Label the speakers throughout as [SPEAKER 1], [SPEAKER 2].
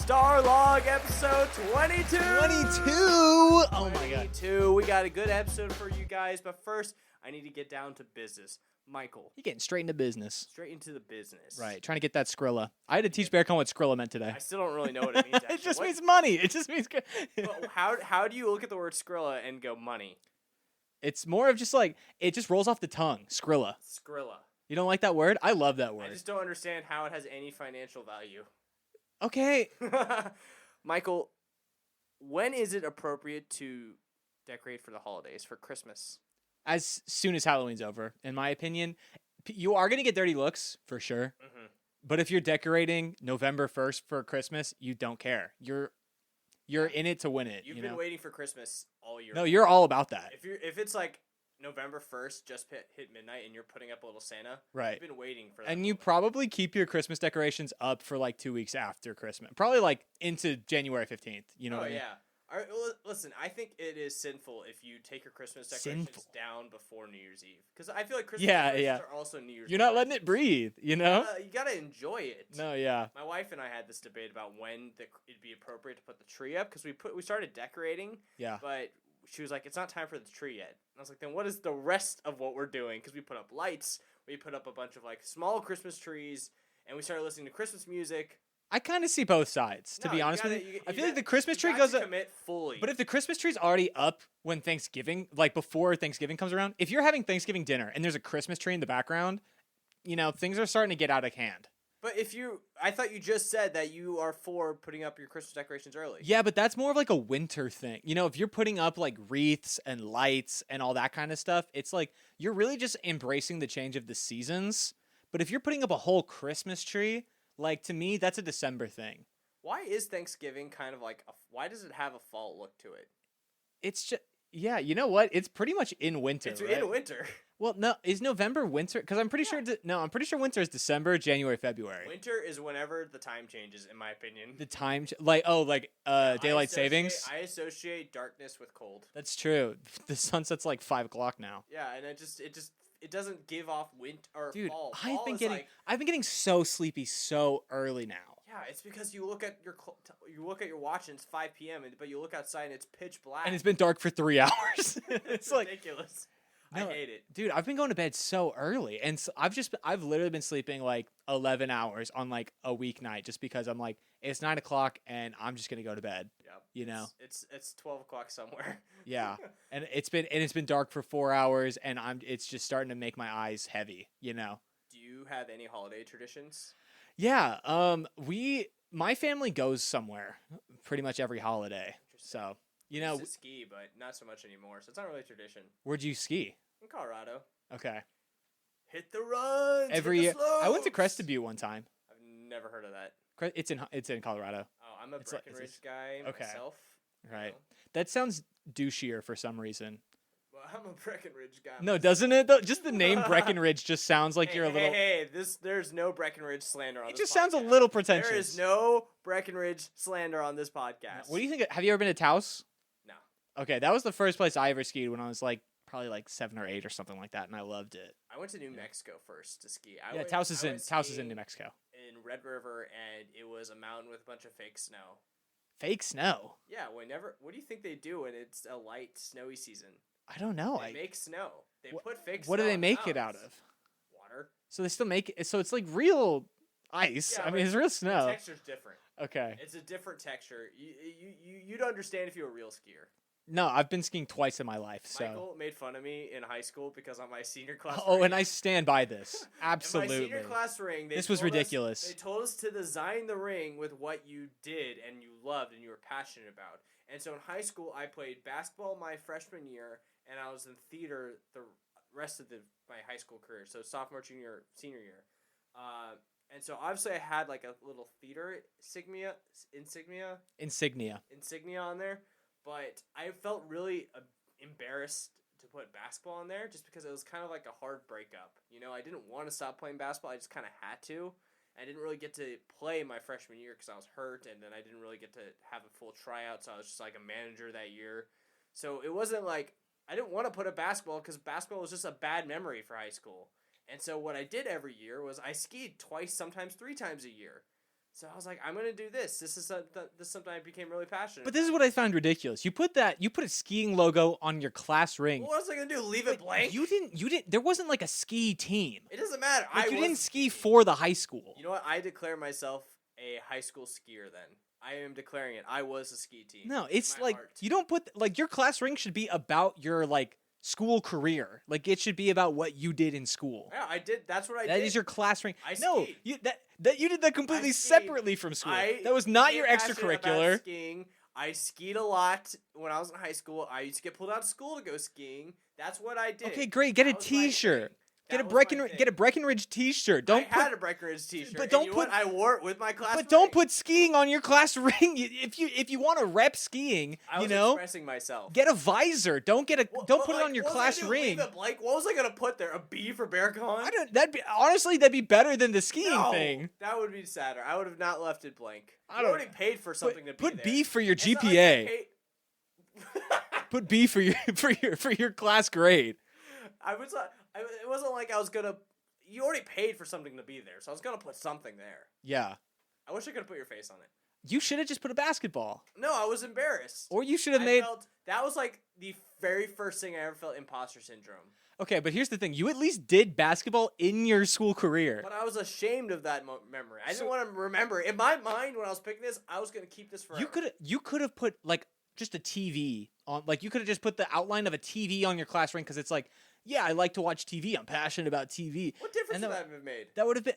[SPEAKER 1] Starlog episode 22.
[SPEAKER 2] 22. Oh my god.
[SPEAKER 1] 22. We got a good episode for you guys, but first, I need to get down to business. Michael,
[SPEAKER 2] You're getting straight into business.
[SPEAKER 1] straight into the business.
[SPEAKER 2] Right. Trying to get that Skrilla. I had to teach Berkan what Skrilla meant today.
[SPEAKER 1] I still don't really know what it means. Actually.
[SPEAKER 2] It just means money. It just means.
[SPEAKER 1] But how do you look at the word Skrilla and go money?
[SPEAKER 2] It's more of just like it just rolls off the tongue. Skrilla.
[SPEAKER 1] Skrilla.
[SPEAKER 2] You don't like that word? I love that word.
[SPEAKER 1] I just don't understand how it has any financial value.
[SPEAKER 2] Okay.
[SPEAKER 1] Michael, when is it appropriate to decorate for the holidays, for Christmas?
[SPEAKER 2] As soon as Halloween's over, in my opinion, you are gonna get dirty looks for sure.
[SPEAKER 1] Mm-hmm.
[SPEAKER 2] But if you're decorating November 1st for Christmas, you don't care. You're in it to win it.
[SPEAKER 1] You've
[SPEAKER 2] you
[SPEAKER 1] been
[SPEAKER 2] know?
[SPEAKER 1] waiting for Christmas all year.
[SPEAKER 2] No, you're all about that.
[SPEAKER 1] If it's like November 1st, just hit midnight, and you're putting up a little Santa,
[SPEAKER 2] Right.
[SPEAKER 1] you've been waiting for that.
[SPEAKER 2] And you probably keep your Christmas decorations up for like 2 weeks after Christmas. Probably like into January 15th. You know what I mean?
[SPEAKER 1] Yeah. All right, listen, I think it is sinful if you take your Christmas decorations down before New Year's Eve. Because I feel like Christmas decorations are also New Year's Eve.
[SPEAKER 2] You're not letting it breathe, you know?
[SPEAKER 1] You got to enjoy it.
[SPEAKER 2] No, yeah.
[SPEAKER 1] My wife and I had this debate about when it'd be appropriate to put the tree up. Because we started decorating.
[SPEAKER 2] Yeah.
[SPEAKER 1] But she was like, it's not time for the tree yet. And I was like, then what is the rest of what we're doing? Because we put up lights. We put up a bunch of like small Christmas trees. And we started listening to Christmas music.
[SPEAKER 2] I kind of see both sides, to be honest with you. I feel like the Christmas tree goes up.
[SPEAKER 1] Commit fully.
[SPEAKER 2] But if the Christmas tree's already up when Thanksgiving, like before Thanksgiving comes around, if you're having Thanksgiving dinner and there's a Christmas tree in the background, you know, things are starting to get out of hand.
[SPEAKER 1] But I thought you just said that you are for putting up your Christmas decorations early.
[SPEAKER 2] Yeah, but that's more of like a winter thing. You know, if you're putting up like wreaths and lights and all that kind of stuff, it's like you're really just embracing the change of the seasons. But if you're putting up a whole Christmas tree, like, to me, that's a December thing.
[SPEAKER 1] Why is Thanksgiving kind of like, why does it have a fall look to it?
[SPEAKER 2] It's just, yeah, you know what? It's pretty much in winter,
[SPEAKER 1] It's
[SPEAKER 2] right?
[SPEAKER 1] in winter.
[SPEAKER 2] Well, no, is November winter? Because I'm pretty sure, I'm pretty sure winter is December, January, February.
[SPEAKER 1] Winter is whenever the time changes, in my opinion.
[SPEAKER 2] The time, daylight savings?
[SPEAKER 1] I associate darkness with cold.
[SPEAKER 2] That's true. The sunset's like 5 o'clock now.
[SPEAKER 1] Yeah, and it doesn't give off winter or
[SPEAKER 2] Dude,
[SPEAKER 1] fall.
[SPEAKER 2] I've been getting so sleepy so early now.
[SPEAKER 1] Yeah, it's because you look at your watch and it's 5 p.m. But you look outside and it's pitch black.
[SPEAKER 2] And it's been dark for 3 hours.
[SPEAKER 1] It's like ridiculous.
[SPEAKER 2] No,
[SPEAKER 1] I hate it.
[SPEAKER 2] Dude, I've been going to bed so early. And so I've literally been sleeping like 11 hours on like a weeknight just because I'm like, it's 9 o'clock and I'm just going to go to bed.
[SPEAKER 1] Yep.
[SPEAKER 2] You know?
[SPEAKER 1] It's 12 o'clock somewhere.
[SPEAKER 2] Yeah. And it's been dark for 4 hours and it's just starting to make my eyes heavy, you know?
[SPEAKER 1] Do you have any holiday traditions?
[SPEAKER 2] Yeah. My family goes somewhere pretty much every holiday. So, you know,
[SPEAKER 1] I used to ski, but not so much anymore. So it's not really a tradition.
[SPEAKER 2] Where'd you ski?
[SPEAKER 1] In Colorado.
[SPEAKER 2] Okay.
[SPEAKER 1] Hit the runs.
[SPEAKER 2] Every year.
[SPEAKER 1] hit the slopes.
[SPEAKER 2] I went to Crested Butte one time.
[SPEAKER 1] I've never heard of that.
[SPEAKER 2] It's in Colorado.
[SPEAKER 1] Oh, I'm a
[SPEAKER 2] It's like-
[SPEAKER 1] Breckenridge guy myself.
[SPEAKER 2] Right.
[SPEAKER 1] You know?
[SPEAKER 2] That sounds douchier for some reason.
[SPEAKER 1] Well, I'm a Breckenridge guy.
[SPEAKER 2] No, doesn't it though? Just the name Breckenridge just sounds like you're a little.
[SPEAKER 1] Hey, there's no Breckenridge slander on
[SPEAKER 2] It
[SPEAKER 1] this
[SPEAKER 2] just sounds a
[SPEAKER 1] podcast.
[SPEAKER 2] little pretentious.
[SPEAKER 1] There is no Breckenridge slander on this podcast.
[SPEAKER 2] What do you think? Have you ever been to Taos?
[SPEAKER 1] No.
[SPEAKER 2] Okay, that was the first place I ever skied when I was like probably like 7 or 8 or something like that, and I loved it.
[SPEAKER 1] I went to New Mexico first to ski.
[SPEAKER 2] Taos is in New Mexico.
[SPEAKER 1] In Red River, and it was a mountain with a bunch of fake snow.
[SPEAKER 2] Fake snow.
[SPEAKER 1] Yeah, what do you think they do when it's a light, snowy season?
[SPEAKER 2] I don't know.
[SPEAKER 1] They make snow. They put fake snow.
[SPEAKER 2] What do they
[SPEAKER 1] on
[SPEAKER 2] make it
[SPEAKER 1] mountains.
[SPEAKER 2] out of?
[SPEAKER 1] Water.
[SPEAKER 2] So they still make it. So it's like real ice.
[SPEAKER 1] Yeah,
[SPEAKER 2] I mean, it's real snow.
[SPEAKER 1] The texture's different.
[SPEAKER 2] Okay.
[SPEAKER 1] It's a different texture. You'd understand if you were a real skier.
[SPEAKER 2] No, I've been skiing twice in my life. So.
[SPEAKER 1] Michael made fun of me in high school because on my senior class.
[SPEAKER 2] Oh,
[SPEAKER 1] ring,
[SPEAKER 2] and I stand by this. Absolutely.
[SPEAKER 1] In my senior class ring,
[SPEAKER 2] this was ridiculous.
[SPEAKER 1] They told us to design the ring with what you did and you loved and you were passionate about. And so in high school, I played basketball my freshman year, and I was in theater the rest of my high school career. So sophomore, junior, senior year. And so obviously I had like a little theater insignia on there. But I felt really embarrassed to put basketball on there just because it was kind of like a hard breakup. You know, I didn't want to stop playing basketball. I just kind of had to. I didn't really get to play my freshman year because I was hurt, and then I didn't really get to have a full tryout, so I was just like a manager that year. So it wasn't like I didn't want to put a basketball because basketball was just a bad memory for high school. And so what I did every year was I skied twice, sometimes 3 times a year. So I was like, I'm gonna do this. This is something I became really passionate.
[SPEAKER 2] But this is what I found ridiculous. You put a skiing logo on your class ring.
[SPEAKER 1] What was I gonna do? Leave it blank?
[SPEAKER 2] You didn't. There wasn't like a ski team.
[SPEAKER 1] It doesn't matter.
[SPEAKER 2] Like, you didn't ski for the high school.
[SPEAKER 1] You know what? I declare myself a high school skier. Then I am declaring it. I was a ski team.
[SPEAKER 2] No, it's like you don't put like your class ring should be about your like school career. Like it should be about what you did in school.
[SPEAKER 1] Yeah, I did. That's what I did.
[SPEAKER 2] That is your class ring.
[SPEAKER 1] No,
[SPEAKER 2] you did that completely separately from school. That was not your extracurricular.
[SPEAKER 1] About skiing. I skied a lot when I was in high school. I used to get pulled out of school to go skiing. That's what I did.
[SPEAKER 2] Okay, great. Get a T-shirt. Get a Breckenridge T-shirt.
[SPEAKER 1] I had a Breckenridge T-shirt, but I wore it with my class.
[SPEAKER 2] But don't put skiing on your class ring. If you want to rep skiing,
[SPEAKER 1] I was expressing myself.
[SPEAKER 2] Get a visor. Don't put it on your class ring.
[SPEAKER 1] What was I gonna put there? A B for Berkan?
[SPEAKER 2] That'd be better than the skiing thing.
[SPEAKER 1] That would be sadder. I would have not left it blank. I already paid for something to be there.
[SPEAKER 2] Put B for your GPA. Put B for your class grade.
[SPEAKER 1] It wasn't like I was gonna. You already paid for something to be there, so I was gonna put something there.
[SPEAKER 2] Yeah.
[SPEAKER 1] I wish I could have put your face on it.
[SPEAKER 2] You should have just put a basketball.
[SPEAKER 1] No, I was embarrassed.
[SPEAKER 2] Or you should have made.
[SPEAKER 1] That was like the very first thing I ever felt imposter syndrome.
[SPEAKER 2] Okay, but here's the thing: you at least did basketball in your school career.
[SPEAKER 1] But I was ashamed of that memory. I didn't want to remember. In my mind, when I was picking this, I was gonna keep this forever.
[SPEAKER 2] You could have put like just a TV on. Like you could have just put the outline of a TV on your class ring because it's like. Yeah, I like to watch TV. I'm passionate about TV.
[SPEAKER 1] What difference would that have made?
[SPEAKER 2] That would have been.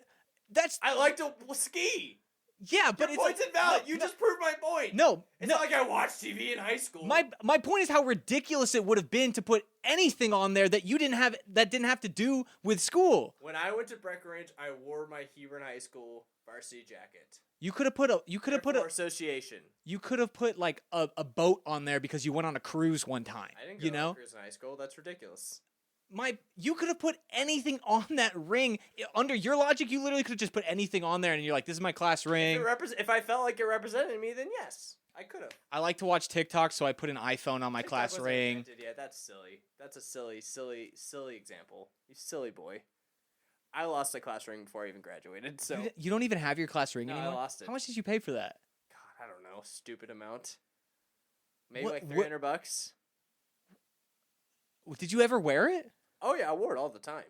[SPEAKER 2] I
[SPEAKER 1] like to ski.
[SPEAKER 2] Yeah, but
[SPEAKER 1] your point's invalid. You just proved my point.
[SPEAKER 2] No,
[SPEAKER 1] it's not like I watched TV in high school.
[SPEAKER 2] My point is how ridiculous it would have been to put anything on there that you didn't have to do with school.
[SPEAKER 1] When I went to Breckenridge, I wore my Hebron High School varsity jacket.
[SPEAKER 2] You could have put
[SPEAKER 1] association.
[SPEAKER 2] You could have put like a boat on there because you went on a cruise one time.
[SPEAKER 1] I didn't go on a cruise in high school. That's ridiculous.
[SPEAKER 2] You could have put anything on that ring. Under your logic, you literally could have just put anything on there, and you're like, "This is my class ring."
[SPEAKER 1] If I felt like it represented me, then yes, I could have.
[SPEAKER 2] I like to watch TikTok, so I put an iPhone on my class ring.
[SPEAKER 1] Yeah, that's silly. That's a silly example. You silly boy. I lost a class ring before I even graduated. So
[SPEAKER 2] you don't even have your class ring anymore.
[SPEAKER 1] I lost it.
[SPEAKER 2] How much did you pay for that?
[SPEAKER 1] God, I don't know. Stupid amount. Maybe like $300.
[SPEAKER 2] Did you ever wear it?
[SPEAKER 1] Oh yeah, I wore it all the time.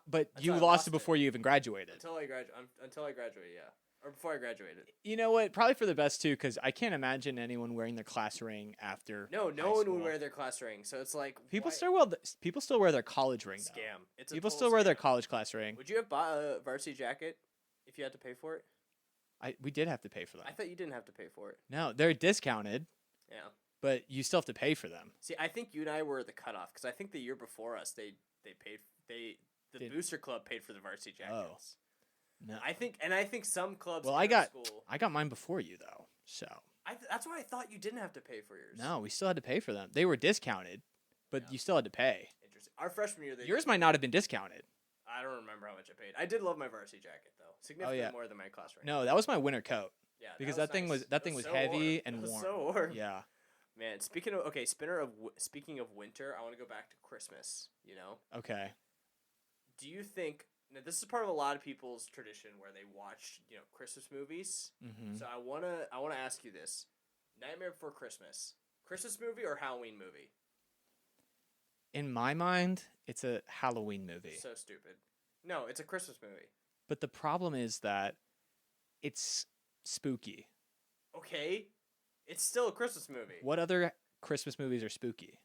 [SPEAKER 2] But you lost it before you even graduated.
[SPEAKER 1] Until I graduated, yeah. Or before I graduated.
[SPEAKER 2] You know what? Probably for the best too, because I can't imagine anyone wearing their class ring after.
[SPEAKER 1] No one would wear their class ring. So it's like
[SPEAKER 2] people still wear their college ring.
[SPEAKER 1] Scam.
[SPEAKER 2] Though.
[SPEAKER 1] It's
[SPEAKER 2] people still wear their college class ring.
[SPEAKER 1] Would you have bought a varsity jacket if you had to pay for it?
[SPEAKER 2] We did have to pay for them.
[SPEAKER 1] I thought you didn't have to pay for it.
[SPEAKER 2] No, they're discounted.
[SPEAKER 1] Yeah.
[SPEAKER 2] But you still have to pay for them.
[SPEAKER 1] See, I think you and I were the cutoff because I think the year before us the booster club paid for the varsity jackets.
[SPEAKER 2] Oh. No.
[SPEAKER 1] I think some clubs.
[SPEAKER 2] Well, I got mine before you though, so.
[SPEAKER 1] That's why I thought you didn't have to pay for yours.
[SPEAKER 2] No, we still had to pay for them. They were discounted, but you still had to pay.
[SPEAKER 1] Interesting. Our freshman year,
[SPEAKER 2] yours might not have been discounted.
[SPEAKER 1] I don't remember how much I paid. I did love my varsity jacket though, significantly more than my class ring.
[SPEAKER 2] No, that was my winter coat.
[SPEAKER 1] Yeah,
[SPEAKER 2] because that thing was
[SPEAKER 1] so
[SPEAKER 2] heavy
[SPEAKER 1] warm.
[SPEAKER 2] and warm.
[SPEAKER 1] So warm.
[SPEAKER 2] Yeah.
[SPEAKER 1] Man, speaking of winter, I want to go back to Christmas. You know.
[SPEAKER 2] Okay.
[SPEAKER 1] Do you think now this is part of a lot of people's tradition where they watch Christmas movies?
[SPEAKER 2] Mm-hmm.
[SPEAKER 1] So I wanna ask you this: Nightmare Before Christmas movie or Halloween movie?
[SPEAKER 2] In my mind, it's a Halloween movie.
[SPEAKER 1] So stupid. No, it's a Christmas movie.
[SPEAKER 2] But the problem is that it's spooky.
[SPEAKER 1] Okay, it's still a Christmas movie.
[SPEAKER 2] What other Christmas movies are spooky?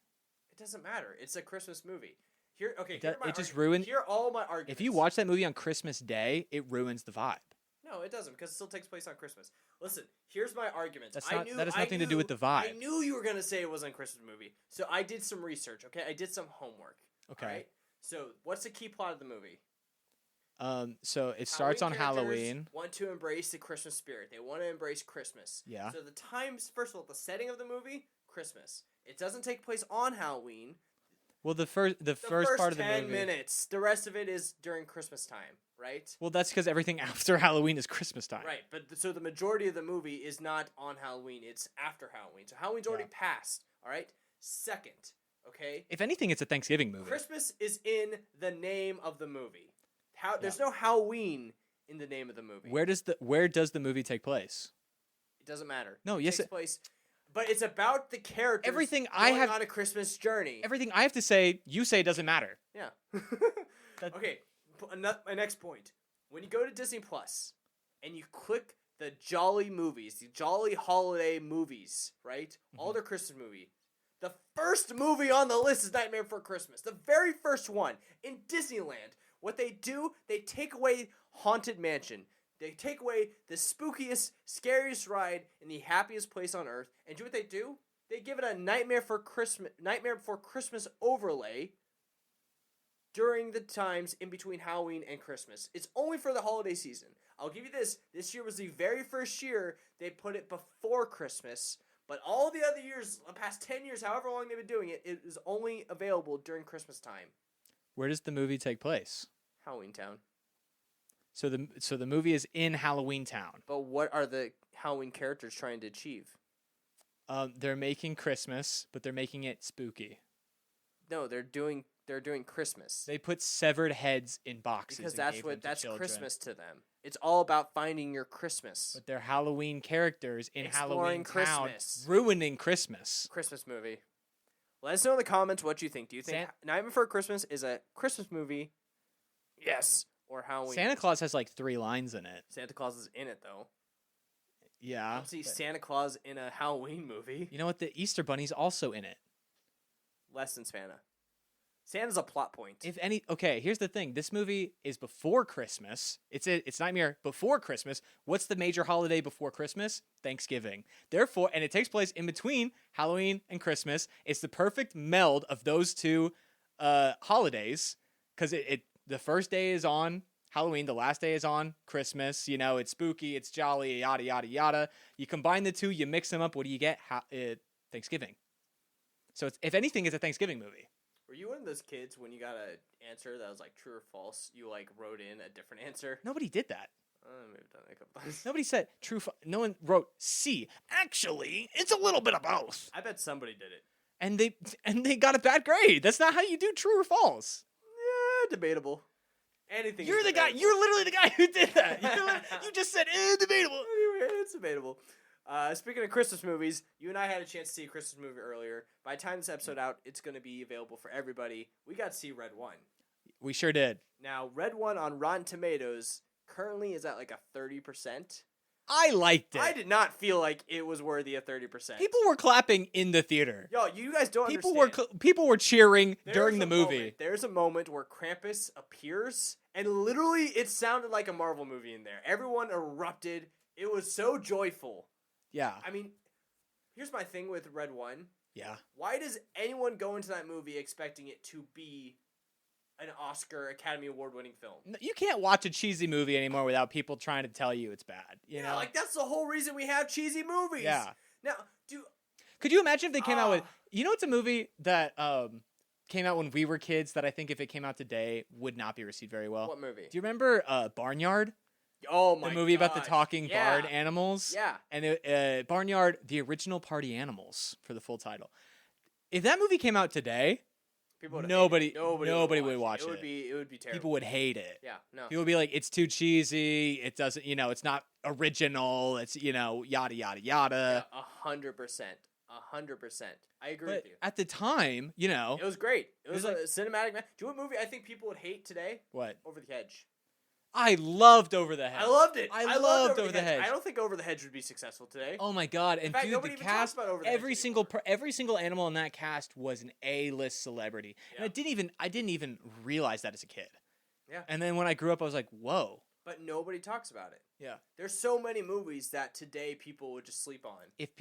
[SPEAKER 1] It doesn't matter. It's a Christmas movie. Here are all my arguments.
[SPEAKER 2] If you watch that movie on Christmas Day, it ruins the vibe.
[SPEAKER 1] No, it doesn't because it still takes place on Christmas. Listen, here's my argument.
[SPEAKER 2] That has nothing to do with the vibe.
[SPEAKER 1] I knew you were gonna say it wasn't a Christmas movie, so I did some research. Okay, I did some homework.
[SPEAKER 2] Okay.
[SPEAKER 1] Right? So what's the key plot of the movie?
[SPEAKER 2] So it starts on Halloween.
[SPEAKER 1] Want to embrace the Christmas spirit. They want to embrace Christmas.
[SPEAKER 2] Yeah.
[SPEAKER 1] So first of all, the setting of the movie, Christmas. It doesn't take place on Halloween.
[SPEAKER 2] Well, the first part of the movie.
[SPEAKER 1] 10 minutes. The rest of it is during Christmas time, right?
[SPEAKER 2] Well, that's because everything after Halloween is Christmas time.
[SPEAKER 1] Right, but so the majority of the movie is not on Halloween. It's after Halloween. So Halloween's already passed, all right? Second, okay?
[SPEAKER 2] If anything, it's a Thanksgiving movie.
[SPEAKER 1] Christmas is in the name of the movie. There's no Halloween in the name of the movie.
[SPEAKER 2] Where does the movie take place?
[SPEAKER 1] It doesn't matter.
[SPEAKER 2] No,
[SPEAKER 1] it
[SPEAKER 2] yes,
[SPEAKER 1] takes place. But it's about the characters
[SPEAKER 2] everything
[SPEAKER 1] on a Christmas journey.
[SPEAKER 2] Everything I have to say, you say doesn't matter.
[SPEAKER 1] Yeah. Okay. My next point. When you go to Disney Plus and you click the Jolly movies, the Jolly holiday movies, right?
[SPEAKER 2] Mm-hmm.
[SPEAKER 1] All their Christmas movie. The first movie on the list is Nightmare Before Christmas. The very first one in Disneyland. What they do, they take away Haunted Mansion. They take away the spookiest, scariest ride in the happiest place on earth. And do what they do? They give it a Nightmare Before Christmas overlay during the times in between Halloween and Christmas. It's only for the holiday season. I'll give you this. This year was the very first year they put it before Christmas. But all the other years, the past 10 years, however long they've been doing it, it is only available during Christmas time.
[SPEAKER 2] Where does the movie take place?
[SPEAKER 1] Halloween Town.
[SPEAKER 2] So the movie is in Halloween Town.
[SPEAKER 1] But what are the Halloween characters trying to achieve?
[SPEAKER 2] They're making Christmas, but they're making it spooky.
[SPEAKER 1] No, they're doing Christmas.
[SPEAKER 2] They put severed heads in boxes
[SPEAKER 1] Because
[SPEAKER 2] and
[SPEAKER 1] that's
[SPEAKER 2] children.
[SPEAKER 1] Christmas to them. It's all about finding your Christmas.
[SPEAKER 2] But they're Halloween characters in
[SPEAKER 1] Exploring
[SPEAKER 2] Halloween Town,
[SPEAKER 1] Christmas.
[SPEAKER 2] ruining Christmas.
[SPEAKER 1] Christmas movie. Let us know in the comments what you think. Do you think Nightmare Before Christmas is a Christmas movie? Yes. Or Halloween?
[SPEAKER 2] Santa Claus has like 3 lines in it.
[SPEAKER 1] Santa Claus is in it, though.
[SPEAKER 2] Yeah.
[SPEAKER 1] I don't see Santa Claus in a Halloween movie.
[SPEAKER 2] You know what? The Easter Bunny's also in it.
[SPEAKER 1] Less than Santa. Santa's a plot point.
[SPEAKER 2] Okay, here's the thing. This movie is before Christmas. It's Nightmare Before Christmas. What's the major holiday before Christmas? Thanksgiving. Therefore, and it takes place in between Halloween and Christmas. It's the perfect meld of those two holidays because the first day is on Halloween, the last day is on Christmas. You know, it's spooky, it's jolly, yada, yada, yada. You combine the two, you mix them up. What do you get? Thanksgiving. So if anything, it's a Thanksgiving movie.
[SPEAKER 1] Were you one of those kids when you got an answer that was like true or false, you like wrote in a different answer?
[SPEAKER 2] Nobody did that.
[SPEAKER 1] Maybe I've done that a couple times.
[SPEAKER 2] Nobody said true. No one wrote C. Actually, it's a little bit of both.
[SPEAKER 1] I bet somebody did it.
[SPEAKER 2] And they got a bad grade. That's not how you do true or false.
[SPEAKER 1] Yeah, debatable. Anything.
[SPEAKER 2] You're the guy. You're literally the guy who did that. You just said debatable.
[SPEAKER 1] It's debatable. Speaking of Christmas movies, you and I had a chance to see a Christmas movie earlier. By the time this episode out, it's going to be available for everybody. We got to see Red One.
[SPEAKER 2] We sure did.
[SPEAKER 1] Now, Red One on Rotten Tomatoes currently is at like a 30%.
[SPEAKER 2] I liked it.
[SPEAKER 1] I did not feel like it was worthy of 30%.
[SPEAKER 2] People were clapping in the theater.
[SPEAKER 1] Yo, you guys don't understand.
[SPEAKER 2] People were cheering during the movie.
[SPEAKER 1] There's a moment where Krampus appears, and literally it sounded like a Marvel movie in there. Everyone erupted. It was so joyful.
[SPEAKER 2] Yeah.
[SPEAKER 1] I mean, here's my thing with Red One.
[SPEAKER 2] Yeah.
[SPEAKER 1] Why does anyone go into that movie expecting it to be an Oscar Academy Award winning film?
[SPEAKER 2] You can't watch a cheesy movie anymore without people trying to tell you it's bad. You know?
[SPEAKER 1] Like that's the whole reason we have cheesy movies.
[SPEAKER 2] Yeah.
[SPEAKER 1] Now,
[SPEAKER 2] could you imagine if they came out with? You know, it's a movie that came out when we were kids that I think if it came out today would not be received very well.
[SPEAKER 1] What movie?
[SPEAKER 2] Do you remember Barnyard?
[SPEAKER 1] Oh my!
[SPEAKER 2] The movie about the talking barn animals.
[SPEAKER 1] Yeah.
[SPEAKER 2] And Barnyard, the original party animals for the full title. If that movie came out today, nobody would watch it.
[SPEAKER 1] It would be terrible.
[SPEAKER 2] People would hate it.
[SPEAKER 1] Yeah, no.
[SPEAKER 2] People would be like, it's too cheesy. It doesn't, it's not original. It's, yada, yada, yada.
[SPEAKER 1] 100%. 100%. I agree with you.
[SPEAKER 2] At the time,
[SPEAKER 1] it was great. It was
[SPEAKER 2] like,
[SPEAKER 1] a cinematic. Do you know what movie I think people would hate today?
[SPEAKER 2] What?
[SPEAKER 1] Over the Hedge.
[SPEAKER 2] I loved Over the Hedge.
[SPEAKER 1] I loved it.
[SPEAKER 2] I loved Over the Hedge.
[SPEAKER 1] I don't think Over the Hedge would be successful today.
[SPEAKER 2] Oh my god! And
[SPEAKER 1] in fact,
[SPEAKER 2] dude,
[SPEAKER 1] nobody
[SPEAKER 2] the
[SPEAKER 1] even
[SPEAKER 2] cast,
[SPEAKER 1] talks about Over the
[SPEAKER 2] every
[SPEAKER 1] Hedge
[SPEAKER 2] every single animal in that cast was an A-list celebrity, and I didn't even realize that as a kid.
[SPEAKER 1] Yeah.
[SPEAKER 2] And then when I grew up, I was like, whoa.
[SPEAKER 1] But nobody talks about it.
[SPEAKER 2] Yeah.
[SPEAKER 1] There's so many movies that today people would just sleep on.
[SPEAKER 2] If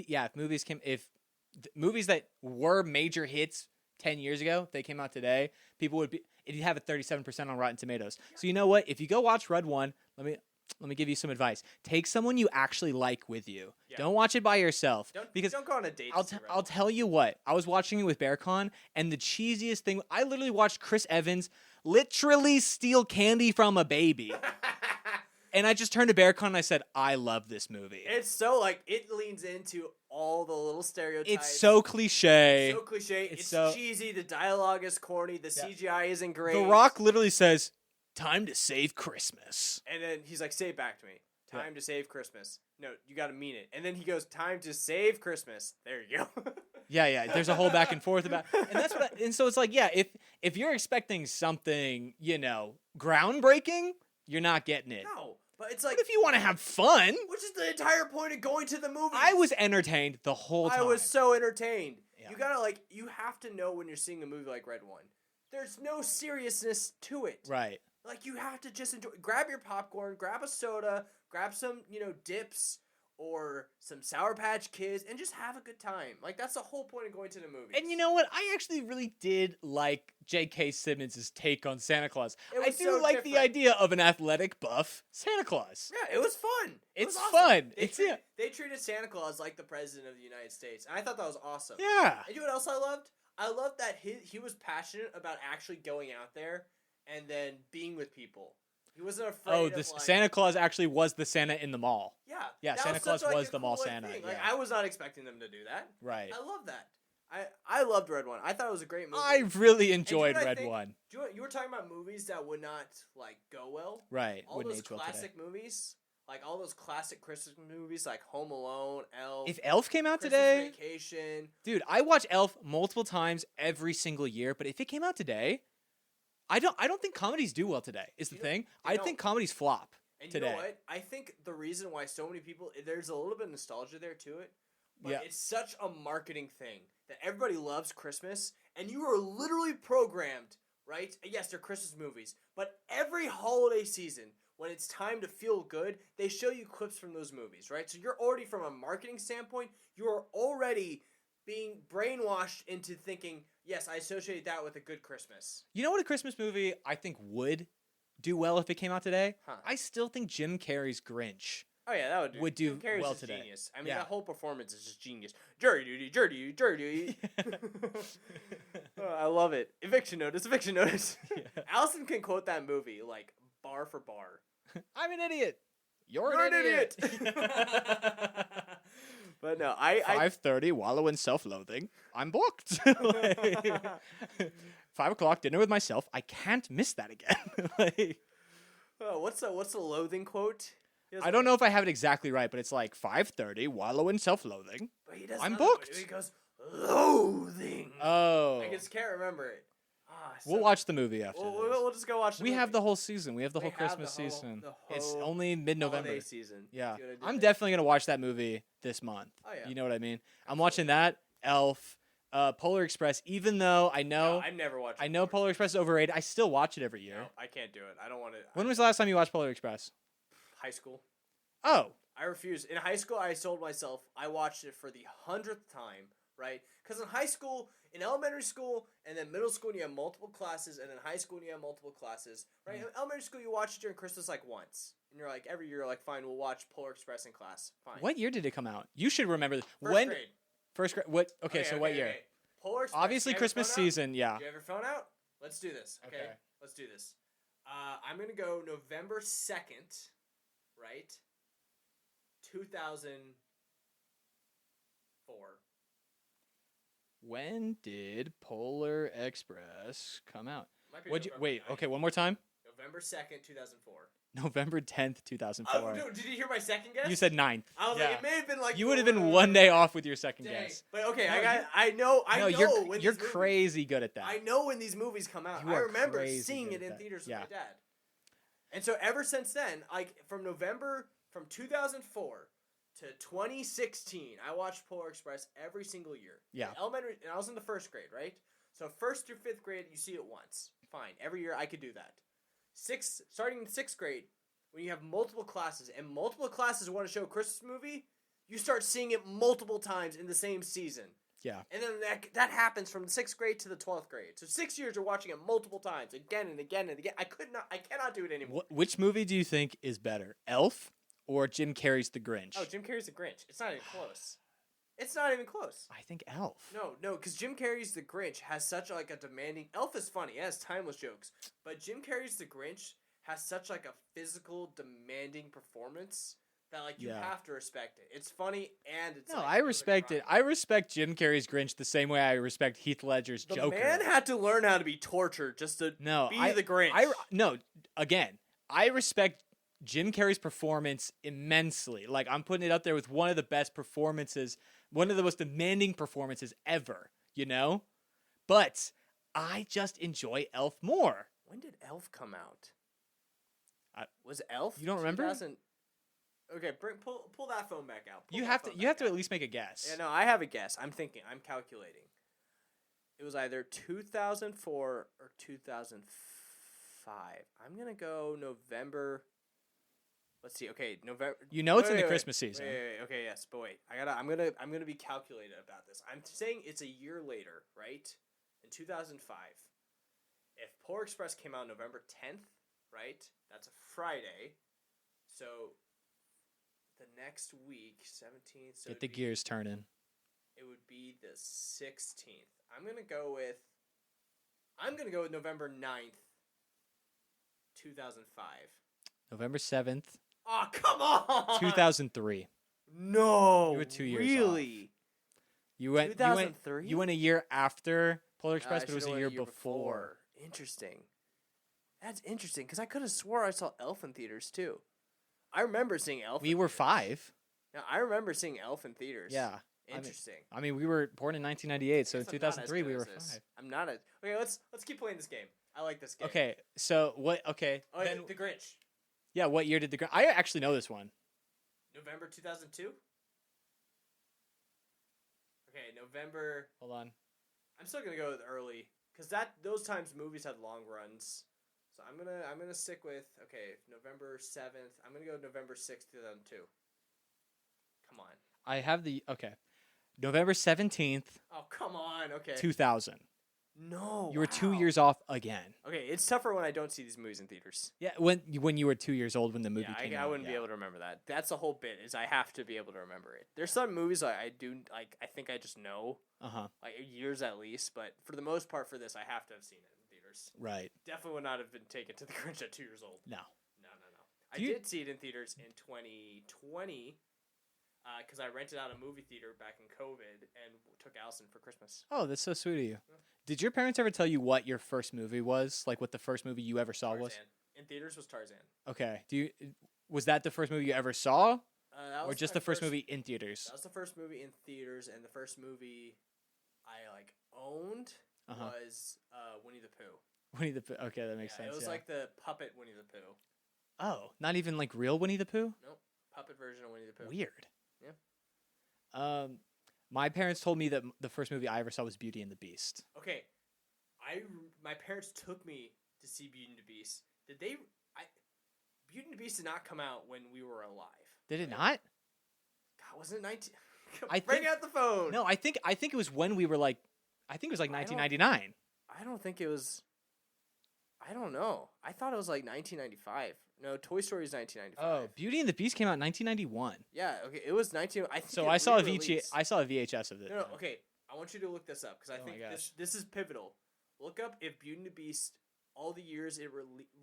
[SPEAKER 2] movies that were major hits 10 years ago, if they came out today, it'd have a 37% on Rotten Tomatoes. Yeah. So you know what? If you go watch Red One, let me give you some advice. Take someone you actually like with you. Yeah. Don't watch it by yourself.
[SPEAKER 1] Don't go on a date.
[SPEAKER 2] I'll tell you what. I was watching it with Berkan, and the cheesiest thing, I literally watched Chris Evans literally steal candy from a baby. And I just turned to Berkan and I said, I love this movie.
[SPEAKER 1] It's so, it leans into all the little stereotypes.
[SPEAKER 2] It's so cliche.
[SPEAKER 1] It's so cliche. It's so cheesy. The dialogue is corny. The CGI isn't great.
[SPEAKER 2] The Rock literally says, time to save Christmas.
[SPEAKER 1] And then he's like, say it back to me. Time to save Christmas. No, you got to mean it. And then he goes, time to save Christmas. There you go.
[SPEAKER 2] Yeah. There's a whole back and forth about, and that's what. And so it's like, yeah, if you're expecting something, groundbreaking, you're not getting it.
[SPEAKER 1] No, but it's like,
[SPEAKER 2] But if you want to have fun,
[SPEAKER 1] which is the entire point of going to the movies.
[SPEAKER 2] I was entertained the whole time.
[SPEAKER 1] I was so entertained.
[SPEAKER 2] Yeah.
[SPEAKER 1] You have to know when you're seeing a movie like Red One. There's no seriousness to it.
[SPEAKER 2] Right.
[SPEAKER 1] Like, you have to just enjoy. Grab your popcorn, grab a soda, grab some, dips or some Sour Patch Kids, and just have a good time. Like, that's the whole point of going to the movies.
[SPEAKER 2] And you know what? I actually really did like J.K. Simmons' take on Santa Claus.
[SPEAKER 1] It
[SPEAKER 2] I
[SPEAKER 1] was
[SPEAKER 2] do
[SPEAKER 1] so
[SPEAKER 2] like the
[SPEAKER 1] different.
[SPEAKER 2] idea of an athletic buff Santa Claus.
[SPEAKER 1] Yeah, it was fun. It
[SPEAKER 2] It's
[SPEAKER 1] was awesome.
[SPEAKER 2] fun.
[SPEAKER 1] They treated Santa Claus like the president of the United States, and I thought that was awesome.
[SPEAKER 2] Yeah.
[SPEAKER 1] And you know what else I loved? I loved that he was passionate about actually going out there and then being with people. He wasn't afraid
[SPEAKER 2] Oh,
[SPEAKER 1] of, like,
[SPEAKER 2] Santa Claus actually was the Santa in the mall.
[SPEAKER 1] Yeah.
[SPEAKER 2] Yeah,
[SPEAKER 1] that
[SPEAKER 2] Santa
[SPEAKER 1] was
[SPEAKER 2] Claus
[SPEAKER 1] such, like,
[SPEAKER 2] was
[SPEAKER 1] a
[SPEAKER 2] the mall
[SPEAKER 1] cool,
[SPEAKER 2] Santa,
[SPEAKER 1] thing.
[SPEAKER 2] yeah.
[SPEAKER 1] Like, I was not expecting them to do that.
[SPEAKER 2] Right.
[SPEAKER 1] I love that. I loved Red One. I thought it was a great movie.
[SPEAKER 2] I really
[SPEAKER 1] And you know
[SPEAKER 2] enjoyed
[SPEAKER 1] what I
[SPEAKER 2] Red
[SPEAKER 1] think?
[SPEAKER 2] One.
[SPEAKER 1] You were talking about movies that would not, like, go well.
[SPEAKER 2] Right.
[SPEAKER 1] All
[SPEAKER 2] Wouldn't
[SPEAKER 1] those
[SPEAKER 2] age well today.
[SPEAKER 1] classic movies, like all those classic Christmas movies, like Home Alone, Elf.
[SPEAKER 2] If Elf came out
[SPEAKER 1] Christmas
[SPEAKER 2] today,
[SPEAKER 1] Vacation.
[SPEAKER 2] dude, I watch Elf multiple times every single year, but if it came out today, I don't think comedies do well today. Is the thing. I think comedies flop
[SPEAKER 1] And
[SPEAKER 2] today.
[SPEAKER 1] you know what? I think the reason why so many people, there's a little bit of nostalgia there to it, but
[SPEAKER 2] Yeah.
[SPEAKER 1] it's such a marketing thing that everybody loves Christmas, and you are literally programmed, right? Yes, they're Christmas movies, but every holiday season, when it's time to feel good, they show you clips from those movies, right? So you're already, from a marketing standpoint, you're already being brainwashed into thinking, yes, I associate that with a good Christmas.
[SPEAKER 2] You know what a Christmas movie I think would do well if it came out today?
[SPEAKER 1] Huh.
[SPEAKER 2] I still think Jim Carrey's Grinch.
[SPEAKER 1] Oh yeah, that
[SPEAKER 2] would do
[SPEAKER 1] Jim Carrey's
[SPEAKER 2] well
[SPEAKER 1] is
[SPEAKER 2] today.
[SPEAKER 1] Genius. I mean,
[SPEAKER 2] Yeah.
[SPEAKER 1] that whole performance is just genius. Jury duty, jury duty, jury duty. Oh, I love it. Eviction notice, eviction notice.
[SPEAKER 2] Yeah.
[SPEAKER 1] Allison can quote that movie like bar for bar.
[SPEAKER 2] I'm an idiot. You're
[SPEAKER 1] You're
[SPEAKER 2] an
[SPEAKER 1] an
[SPEAKER 2] idiot.
[SPEAKER 1] But no, I
[SPEAKER 2] 5:30, wallow in self-loathing. I'm booked. Like, 5 o'clock, dinner with myself. I can't miss that again. Like,
[SPEAKER 1] what's the loathing quote?
[SPEAKER 2] I don't know if I have it exactly right, but it's like 5:30, wallow in self-loathing.
[SPEAKER 1] But he does
[SPEAKER 2] I'm
[SPEAKER 1] another one.
[SPEAKER 2] booked.
[SPEAKER 1] He goes loathing.
[SPEAKER 2] Oh,
[SPEAKER 1] I just can't remember it.
[SPEAKER 2] we'll watch the movie after
[SPEAKER 1] We'll,
[SPEAKER 2] this.
[SPEAKER 1] we'll just go watch. The
[SPEAKER 2] We
[SPEAKER 1] movie.
[SPEAKER 2] have the whole season. We have the
[SPEAKER 1] We
[SPEAKER 2] whole
[SPEAKER 1] have
[SPEAKER 2] Christmas
[SPEAKER 1] the whole-
[SPEAKER 2] season.
[SPEAKER 1] the
[SPEAKER 2] It's
[SPEAKER 1] whole
[SPEAKER 2] only mid-November.
[SPEAKER 1] holiday season.
[SPEAKER 2] Yeah,
[SPEAKER 1] See what I did
[SPEAKER 2] I'm
[SPEAKER 1] there?
[SPEAKER 2] definitely gonna watch that movie this month.
[SPEAKER 1] Oh yeah.
[SPEAKER 2] You know what I mean? I'm watching that, Elf, Polar Express. Even though I know,
[SPEAKER 1] I've never watched.
[SPEAKER 2] I know Polar Express is overrated, I still watch it every year.
[SPEAKER 1] No, I can't do it. I don't want to.
[SPEAKER 2] When was the last time you watched Polar Express?
[SPEAKER 1] High school.
[SPEAKER 2] Oh,
[SPEAKER 1] I refuse. In high school, I told myself I watched it for the 100th time, right? Because in high school, in elementary school, and then middle school, you have multiple classes, and in high school, you have multiple classes, right? In elementary school, you watch it during Christmas like once. And you're like, every year, you're like, fine, we'll watch Polar Express in class. Fine.
[SPEAKER 2] what year did it come out? You should remember this.
[SPEAKER 1] First grade.
[SPEAKER 2] First grade. What? Okay, so what year?
[SPEAKER 1] Okay. Polar Express.
[SPEAKER 2] Obviously,
[SPEAKER 1] Do you have your
[SPEAKER 2] Christmas
[SPEAKER 1] phone out?
[SPEAKER 2] season. Yeah.
[SPEAKER 1] Do you have your phone out? Let's do this. Okay.
[SPEAKER 2] Okay.
[SPEAKER 1] Let's do this. I'm gonna go November 2nd, right? 2004.
[SPEAKER 2] When did Polar Express come out?
[SPEAKER 1] Might be
[SPEAKER 2] Would you
[SPEAKER 1] November
[SPEAKER 2] wait?
[SPEAKER 1] 9th.
[SPEAKER 2] Okay, one more time.
[SPEAKER 1] November 2nd, 2004.
[SPEAKER 2] November 10th, 2004.
[SPEAKER 1] Oh, no, did you hear my second guess?
[SPEAKER 2] You said 9th.
[SPEAKER 1] I was
[SPEAKER 2] Yeah.
[SPEAKER 1] like, it may have been like
[SPEAKER 2] You would have been one day off with your second
[SPEAKER 1] Dang.
[SPEAKER 2] guess.
[SPEAKER 1] But okay,
[SPEAKER 2] No,
[SPEAKER 1] I know
[SPEAKER 2] No,
[SPEAKER 1] when
[SPEAKER 2] you're
[SPEAKER 1] these movies-
[SPEAKER 2] crazy good at that.
[SPEAKER 1] I know when these movies come out.
[SPEAKER 2] You
[SPEAKER 1] I
[SPEAKER 2] are
[SPEAKER 1] remember
[SPEAKER 2] crazy
[SPEAKER 1] seeing
[SPEAKER 2] good
[SPEAKER 1] it
[SPEAKER 2] at
[SPEAKER 1] in
[SPEAKER 2] that.
[SPEAKER 1] theaters
[SPEAKER 2] Yeah.
[SPEAKER 1] with my dad. And so ever since then, like from 2004 to 2016, I watched Polar Express every single year.
[SPEAKER 2] Yeah.
[SPEAKER 1] In elementary, and I was in the first grade, right? So first through fifth grade, you see it once. Fine. Every year I could do that. Starting in sixth grade, when you have multiple classes and multiple classes want to show a Christmas movie, you start seeing it multiple times in the same season.
[SPEAKER 2] Yeah.
[SPEAKER 1] And then that happens from the 6th grade to the 12th grade. So 6 years you're watching it multiple times, again and again and again. I cannot do it anymore.
[SPEAKER 2] Which movie do you think is better, Elf or Jim Carrey's The Grinch?
[SPEAKER 1] Oh, Jim Carrey's The Grinch. It's not even close. It's not even close.
[SPEAKER 2] I think Elf.
[SPEAKER 1] No, because Jim Carrey's The Grinch has such like a demanding. Elf is funny, it has timeless jokes, but Jim Carrey's The Grinch has such like a physical, demanding performance that like you
[SPEAKER 2] Yeah.
[SPEAKER 1] have to respect it. It's funny and it's
[SPEAKER 2] No,
[SPEAKER 1] like,
[SPEAKER 2] I
[SPEAKER 1] it was a
[SPEAKER 2] respect it.
[SPEAKER 1] grind.
[SPEAKER 2] I respect Jim Carrey's Grinch the same way I respect Heath Ledger's
[SPEAKER 1] The
[SPEAKER 2] Joker.
[SPEAKER 1] man had to learn how to be tortured just to
[SPEAKER 2] No,
[SPEAKER 1] be the Grinch.
[SPEAKER 2] No, again, I respect Jim Carrey's performance immensely. Like, I'm putting it up there with one of the best performances, one of the most demanding performances ever, you know? But I just enjoy Elf more.
[SPEAKER 1] When did Elf come out?
[SPEAKER 2] I-
[SPEAKER 1] Was Elf?
[SPEAKER 2] You don't remember?
[SPEAKER 1] 2000 Okay, pull that phone back out. Pull
[SPEAKER 2] You
[SPEAKER 1] that
[SPEAKER 2] have to
[SPEAKER 1] phone
[SPEAKER 2] you have
[SPEAKER 1] back
[SPEAKER 2] to
[SPEAKER 1] out.
[SPEAKER 2] at least make a guess.
[SPEAKER 1] Yeah, no, I have a guess. I'm calculating. It was either 2004 or 2005. I'm gonna go November. Let's see. Okay, November.
[SPEAKER 2] You know it's in the
[SPEAKER 1] wait,
[SPEAKER 2] Christmas season.
[SPEAKER 1] Wait. Okay, yes, but wait. I'm gonna be calculated about this. I'm saying it's a year later, right? In 2005. If Polar Express came out November 10th, right? That's a Friday. So the next week, 17th. So
[SPEAKER 2] Get the gears turning.
[SPEAKER 1] It would be the 16th. I'm gonna go with November 9th, 2005.
[SPEAKER 2] November 7th,
[SPEAKER 1] Oh, come on!
[SPEAKER 2] 2003.
[SPEAKER 1] No,
[SPEAKER 2] You were 2 years
[SPEAKER 1] really?
[SPEAKER 2] You went
[SPEAKER 1] 2003?
[SPEAKER 2] You went a year after Polar Express,
[SPEAKER 1] I
[SPEAKER 2] but it was
[SPEAKER 1] should've
[SPEAKER 2] a
[SPEAKER 1] went
[SPEAKER 2] year before.
[SPEAKER 1] Interesting. That's interesting because I could have swore I saw Elf in theaters too. I remember seeing Elf.
[SPEAKER 2] We
[SPEAKER 1] in
[SPEAKER 2] were
[SPEAKER 1] theaters.
[SPEAKER 2] 5.
[SPEAKER 1] Yeah, I remember seeing Elf in theaters.
[SPEAKER 2] Yeah.
[SPEAKER 1] Interesting.
[SPEAKER 2] I mean, we were born in 1998, so in
[SPEAKER 1] Guess I'm not as
[SPEAKER 2] 2003
[SPEAKER 1] good
[SPEAKER 2] we
[SPEAKER 1] as
[SPEAKER 2] were
[SPEAKER 1] this.
[SPEAKER 2] 5.
[SPEAKER 1] I'm not as okay. Let's keep playing this game. I like this game.
[SPEAKER 2] Okay, so what? Okay,
[SPEAKER 1] Oh,
[SPEAKER 2] then,
[SPEAKER 1] the Grinch.
[SPEAKER 2] yeah. What year did the? I actually know this one.
[SPEAKER 1] November 2002. Okay, November.
[SPEAKER 2] Hold on.
[SPEAKER 1] I'm still gonna go with early because those times movies had long runs. So I'm gonna stick with November 7th. I'm gonna go November 6th, 2002. Come on.
[SPEAKER 2] I have the November 17th,
[SPEAKER 1] Oh come on. Okay.
[SPEAKER 2] 2000.
[SPEAKER 1] No.
[SPEAKER 2] You were 2
[SPEAKER 1] wow.
[SPEAKER 2] years off again.
[SPEAKER 1] Okay, it's tougher when I don't see these movies in theaters.
[SPEAKER 2] Yeah, when you were 2 years old when the movie
[SPEAKER 1] Yeah,
[SPEAKER 2] came
[SPEAKER 1] I
[SPEAKER 2] out.
[SPEAKER 1] wouldn't be able to remember that. That's the whole bit. Is I have to be able to remember it. There's some movies I do like. I think I just know like years at least. But for the most part, for this, I have to have seen it in theaters.
[SPEAKER 2] Right.
[SPEAKER 1] Definitely would not have been taken to the Grinch at 2 years old.
[SPEAKER 2] No.
[SPEAKER 1] I did see it in theaters in 2020 because I rented out a movie theater back in COVID and took Allison for Christmas.
[SPEAKER 2] Oh, that's so sweet of you. Did your parents ever tell you what your first movie was? Like what the first movie you ever saw was?
[SPEAKER 1] Tarzan. In theaters was Tarzan.
[SPEAKER 2] Okay. Was that the first movie you ever saw?
[SPEAKER 1] That
[SPEAKER 2] Or
[SPEAKER 1] was
[SPEAKER 2] just
[SPEAKER 1] my
[SPEAKER 2] the first movie in theaters?
[SPEAKER 1] That was the first movie in theaters, and the first movie I owned was Winnie the Pooh.
[SPEAKER 2] Winnie the Pooh. Okay, that makes sense.
[SPEAKER 1] It was like the puppet Winnie the Pooh.
[SPEAKER 2] Oh, not even like real Winnie the Pooh?
[SPEAKER 1] Nope, puppet version of Winnie the Pooh.
[SPEAKER 2] Weird.
[SPEAKER 1] Yeah.
[SPEAKER 2] My parents told me that the first movie I ever saw was Beauty and the Beast.
[SPEAKER 1] Okay, my parents took me to see Beauty and the Beast. Beauty and the Beast did not come out when we were alive.
[SPEAKER 2] Did it not?
[SPEAKER 1] God, wasn't it 19?
[SPEAKER 2] Bring
[SPEAKER 1] out the phone.
[SPEAKER 2] No, I think it was when we were like, I think it was like 1999.
[SPEAKER 1] I don't think it was. I don't know. I thought it was like 1995. No, Toy Story is 1995.
[SPEAKER 2] Oh, Beauty and the Beast came out in 1991.
[SPEAKER 1] Yeah, okay, it was 19. I think
[SPEAKER 2] So
[SPEAKER 1] it
[SPEAKER 2] I saw a
[SPEAKER 1] re-released.
[SPEAKER 2] I saw a VHS of it.
[SPEAKER 1] No, okay. I want you to look this up because I
[SPEAKER 2] Oh
[SPEAKER 1] think
[SPEAKER 2] my gosh.
[SPEAKER 1] this is pivotal. Look up if Beauty and the Beast all the years it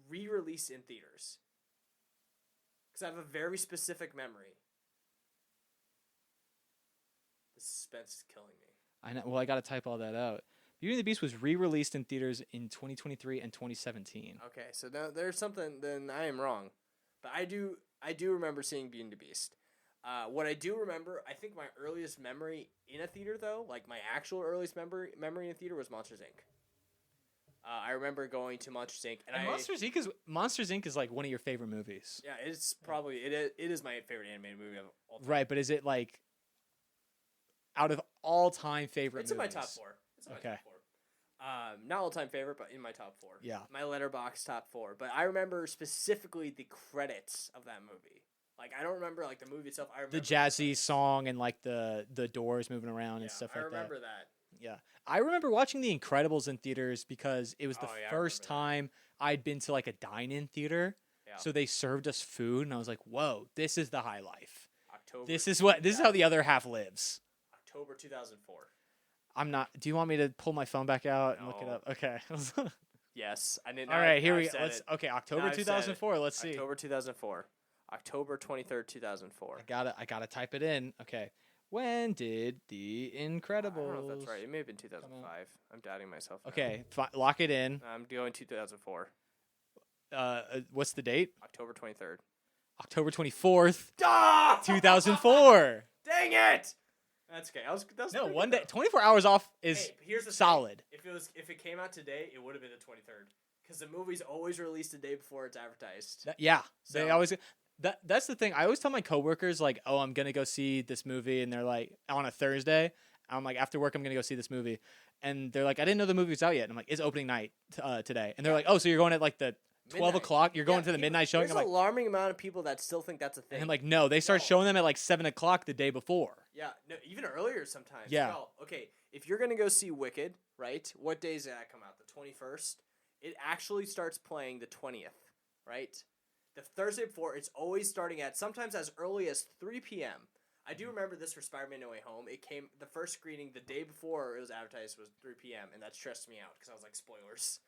[SPEAKER 1] re-released in theaters. Because I have a very specific memory. The suspense is killing me.
[SPEAKER 2] I know. Well, I got to type all that out. Beauty and the Beast was re-released in theaters in 2023 and 2017.
[SPEAKER 1] Okay, so now there's something. Then I am wrong, but I do remember seeing Beauty and the Beast. What I do remember, I think my earliest memory in a theater though, like my actual earliest memory in a theater was Monsters Inc. I remember going to Monsters Inc.
[SPEAKER 2] And Monsters Inc. is like one of your favorite movies.
[SPEAKER 1] Yeah, it's probably it is my favorite animated movie of all time.
[SPEAKER 2] Right, but is it like out of all time favorite
[SPEAKER 1] It's
[SPEAKER 2] movies?
[SPEAKER 1] in my top 4. It's in my
[SPEAKER 2] Okay.
[SPEAKER 1] top 4. Not all time favorite, but in my top 4.
[SPEAKER 2] Yeah.
[SPEAKER 1] My letterbox top 4. But I remember specifically the credits of that movie. Like I don't remember like the movie itself. I remember
[SPEAKER 2] The jazzy song and like the doors moving around and stuff like
[SPEAKER 1] I
[SPEAKER 2] that.
[SPEAKER 1] remember that.
[SPEAKER 2] Yeah. I remember watching The Incredibles in theaters because it was the
[SPEAKER 1] Oh, yeah, I
[SPEAKER 2] first
[SPEAKER 1] remember that.
[SPEAKER 2] time I'd been to like a dine-in theater.
[SPEAKER 1] Yeah.
[SPEAKER 2] So they served us food and I was like, "Whoa, this is the high life.
[SPEAKER 1] October.
[SPEAKER 2] This is how the other half lives."
[SPEAKER 1] October 2004.
[SPEAKER 2] I'm not. Do you want me to pull my phone back out and look it
[SPEAKER 1] No.
[SPEAKER 2] up? Okay.
[SPEAKER 1] Yes, I didn't.
[SPEAKER 2] All right, here
[SPEAKER 1] I've
[SPEAKER 2] we go.
[SPEAKER 1] said
[SPEAKER 2] Let's
[SPEAKER 1] it.
[SPEAKER 2] okay,
[SPEAKER 1] Now
[SPEAKER 2] October
[SPEAKER 1] I've said it.
[SPEAKER 2] 2004. Let's see.
[SPEAKER 1] October 2004. October 23rd, 2004.
[SPEAKER 2] I gotta type it in. Okay. When did The Incredibles?
[SPEAKER 1] I don't know if that's right. It may have been 2005. I'm doubting myself now.
[SPEAKER 2] Okay, lock it in.
[SPEAKER 1] I'm going 2004.
[SPEAKER 2] What's the date?
[SPEAKER 1] October 23rd.
[SPEAKER 2] October 24th,
[SPEAKER 1] Ah!
[SPEAKER 2] 2004.
[SPEAKER 1] Dang it! That's okay. That's
[SPEAKER 2] No,
[SPEAKER 1] pretty
[SPEAKER 2] one
[SPEAKER 1] good,
[SPEAKER 2] day,
[SPEAKER 1] though.
[SPEAKER 2] 24 hours off is
[SPEAKER 1] Hey, but here's the
[SPEAKER 2] solid.
[SPEAKER 1] thing. If it came out today, it would have been the 23rd. Because the movie's always released the day before it's advertised.
[SPEAKER 2] Yeah,
[SPEAKER 1] So-
[SPEAKER 2] they always. That's the thing. I always tell my coworkers like, "Oh, I'm gonna go see this movie," and they're like, on a Thursday. I'm like, after work, I'm gonna go see this movie, and they're like, "I didn't know the movie was out yet." And I'm like, "It's opening night today," and they're like, "Oh, so you're going at like the 12
[SPEAKER 1] Midnight.
[SPEAKER 2] o'clock? You're going
[SPEAKER 1] Yeah,
[SPEAKER 2] to the
[SPEAKER 1] people-
[SPEAKER 2] midnight showing?"
[SPEAKER 1] There's
[SPEAKER 2] I'm
[SPEAKER 1] an
[SPEAKER 2] like,
[SPEAKER 1] alarming amount of people that still think that's a thing.
[SPEAKER 2] and I'm like, no, they start
[SPEAKER 1] No.
[SPEAKER 2] showing them at like 7 o'clock the day before.
[SPEAKER 1] Yeah, no, even earlier sometimes.
[SPEAKER 2] Yeah.
[SPEAKER 1] Well, okay, if you're gonna go see Wicked, right? What days did that come out? The 21st. It actually starts playing the 20th, right? The Thursday before, it's always starting at sometimes as early as 3 p.m. I do remember this for Spider-Man No Way Home. It came the first screening the day before it was advertised was 3 p.m. and that stressed me out because I was like spoilers.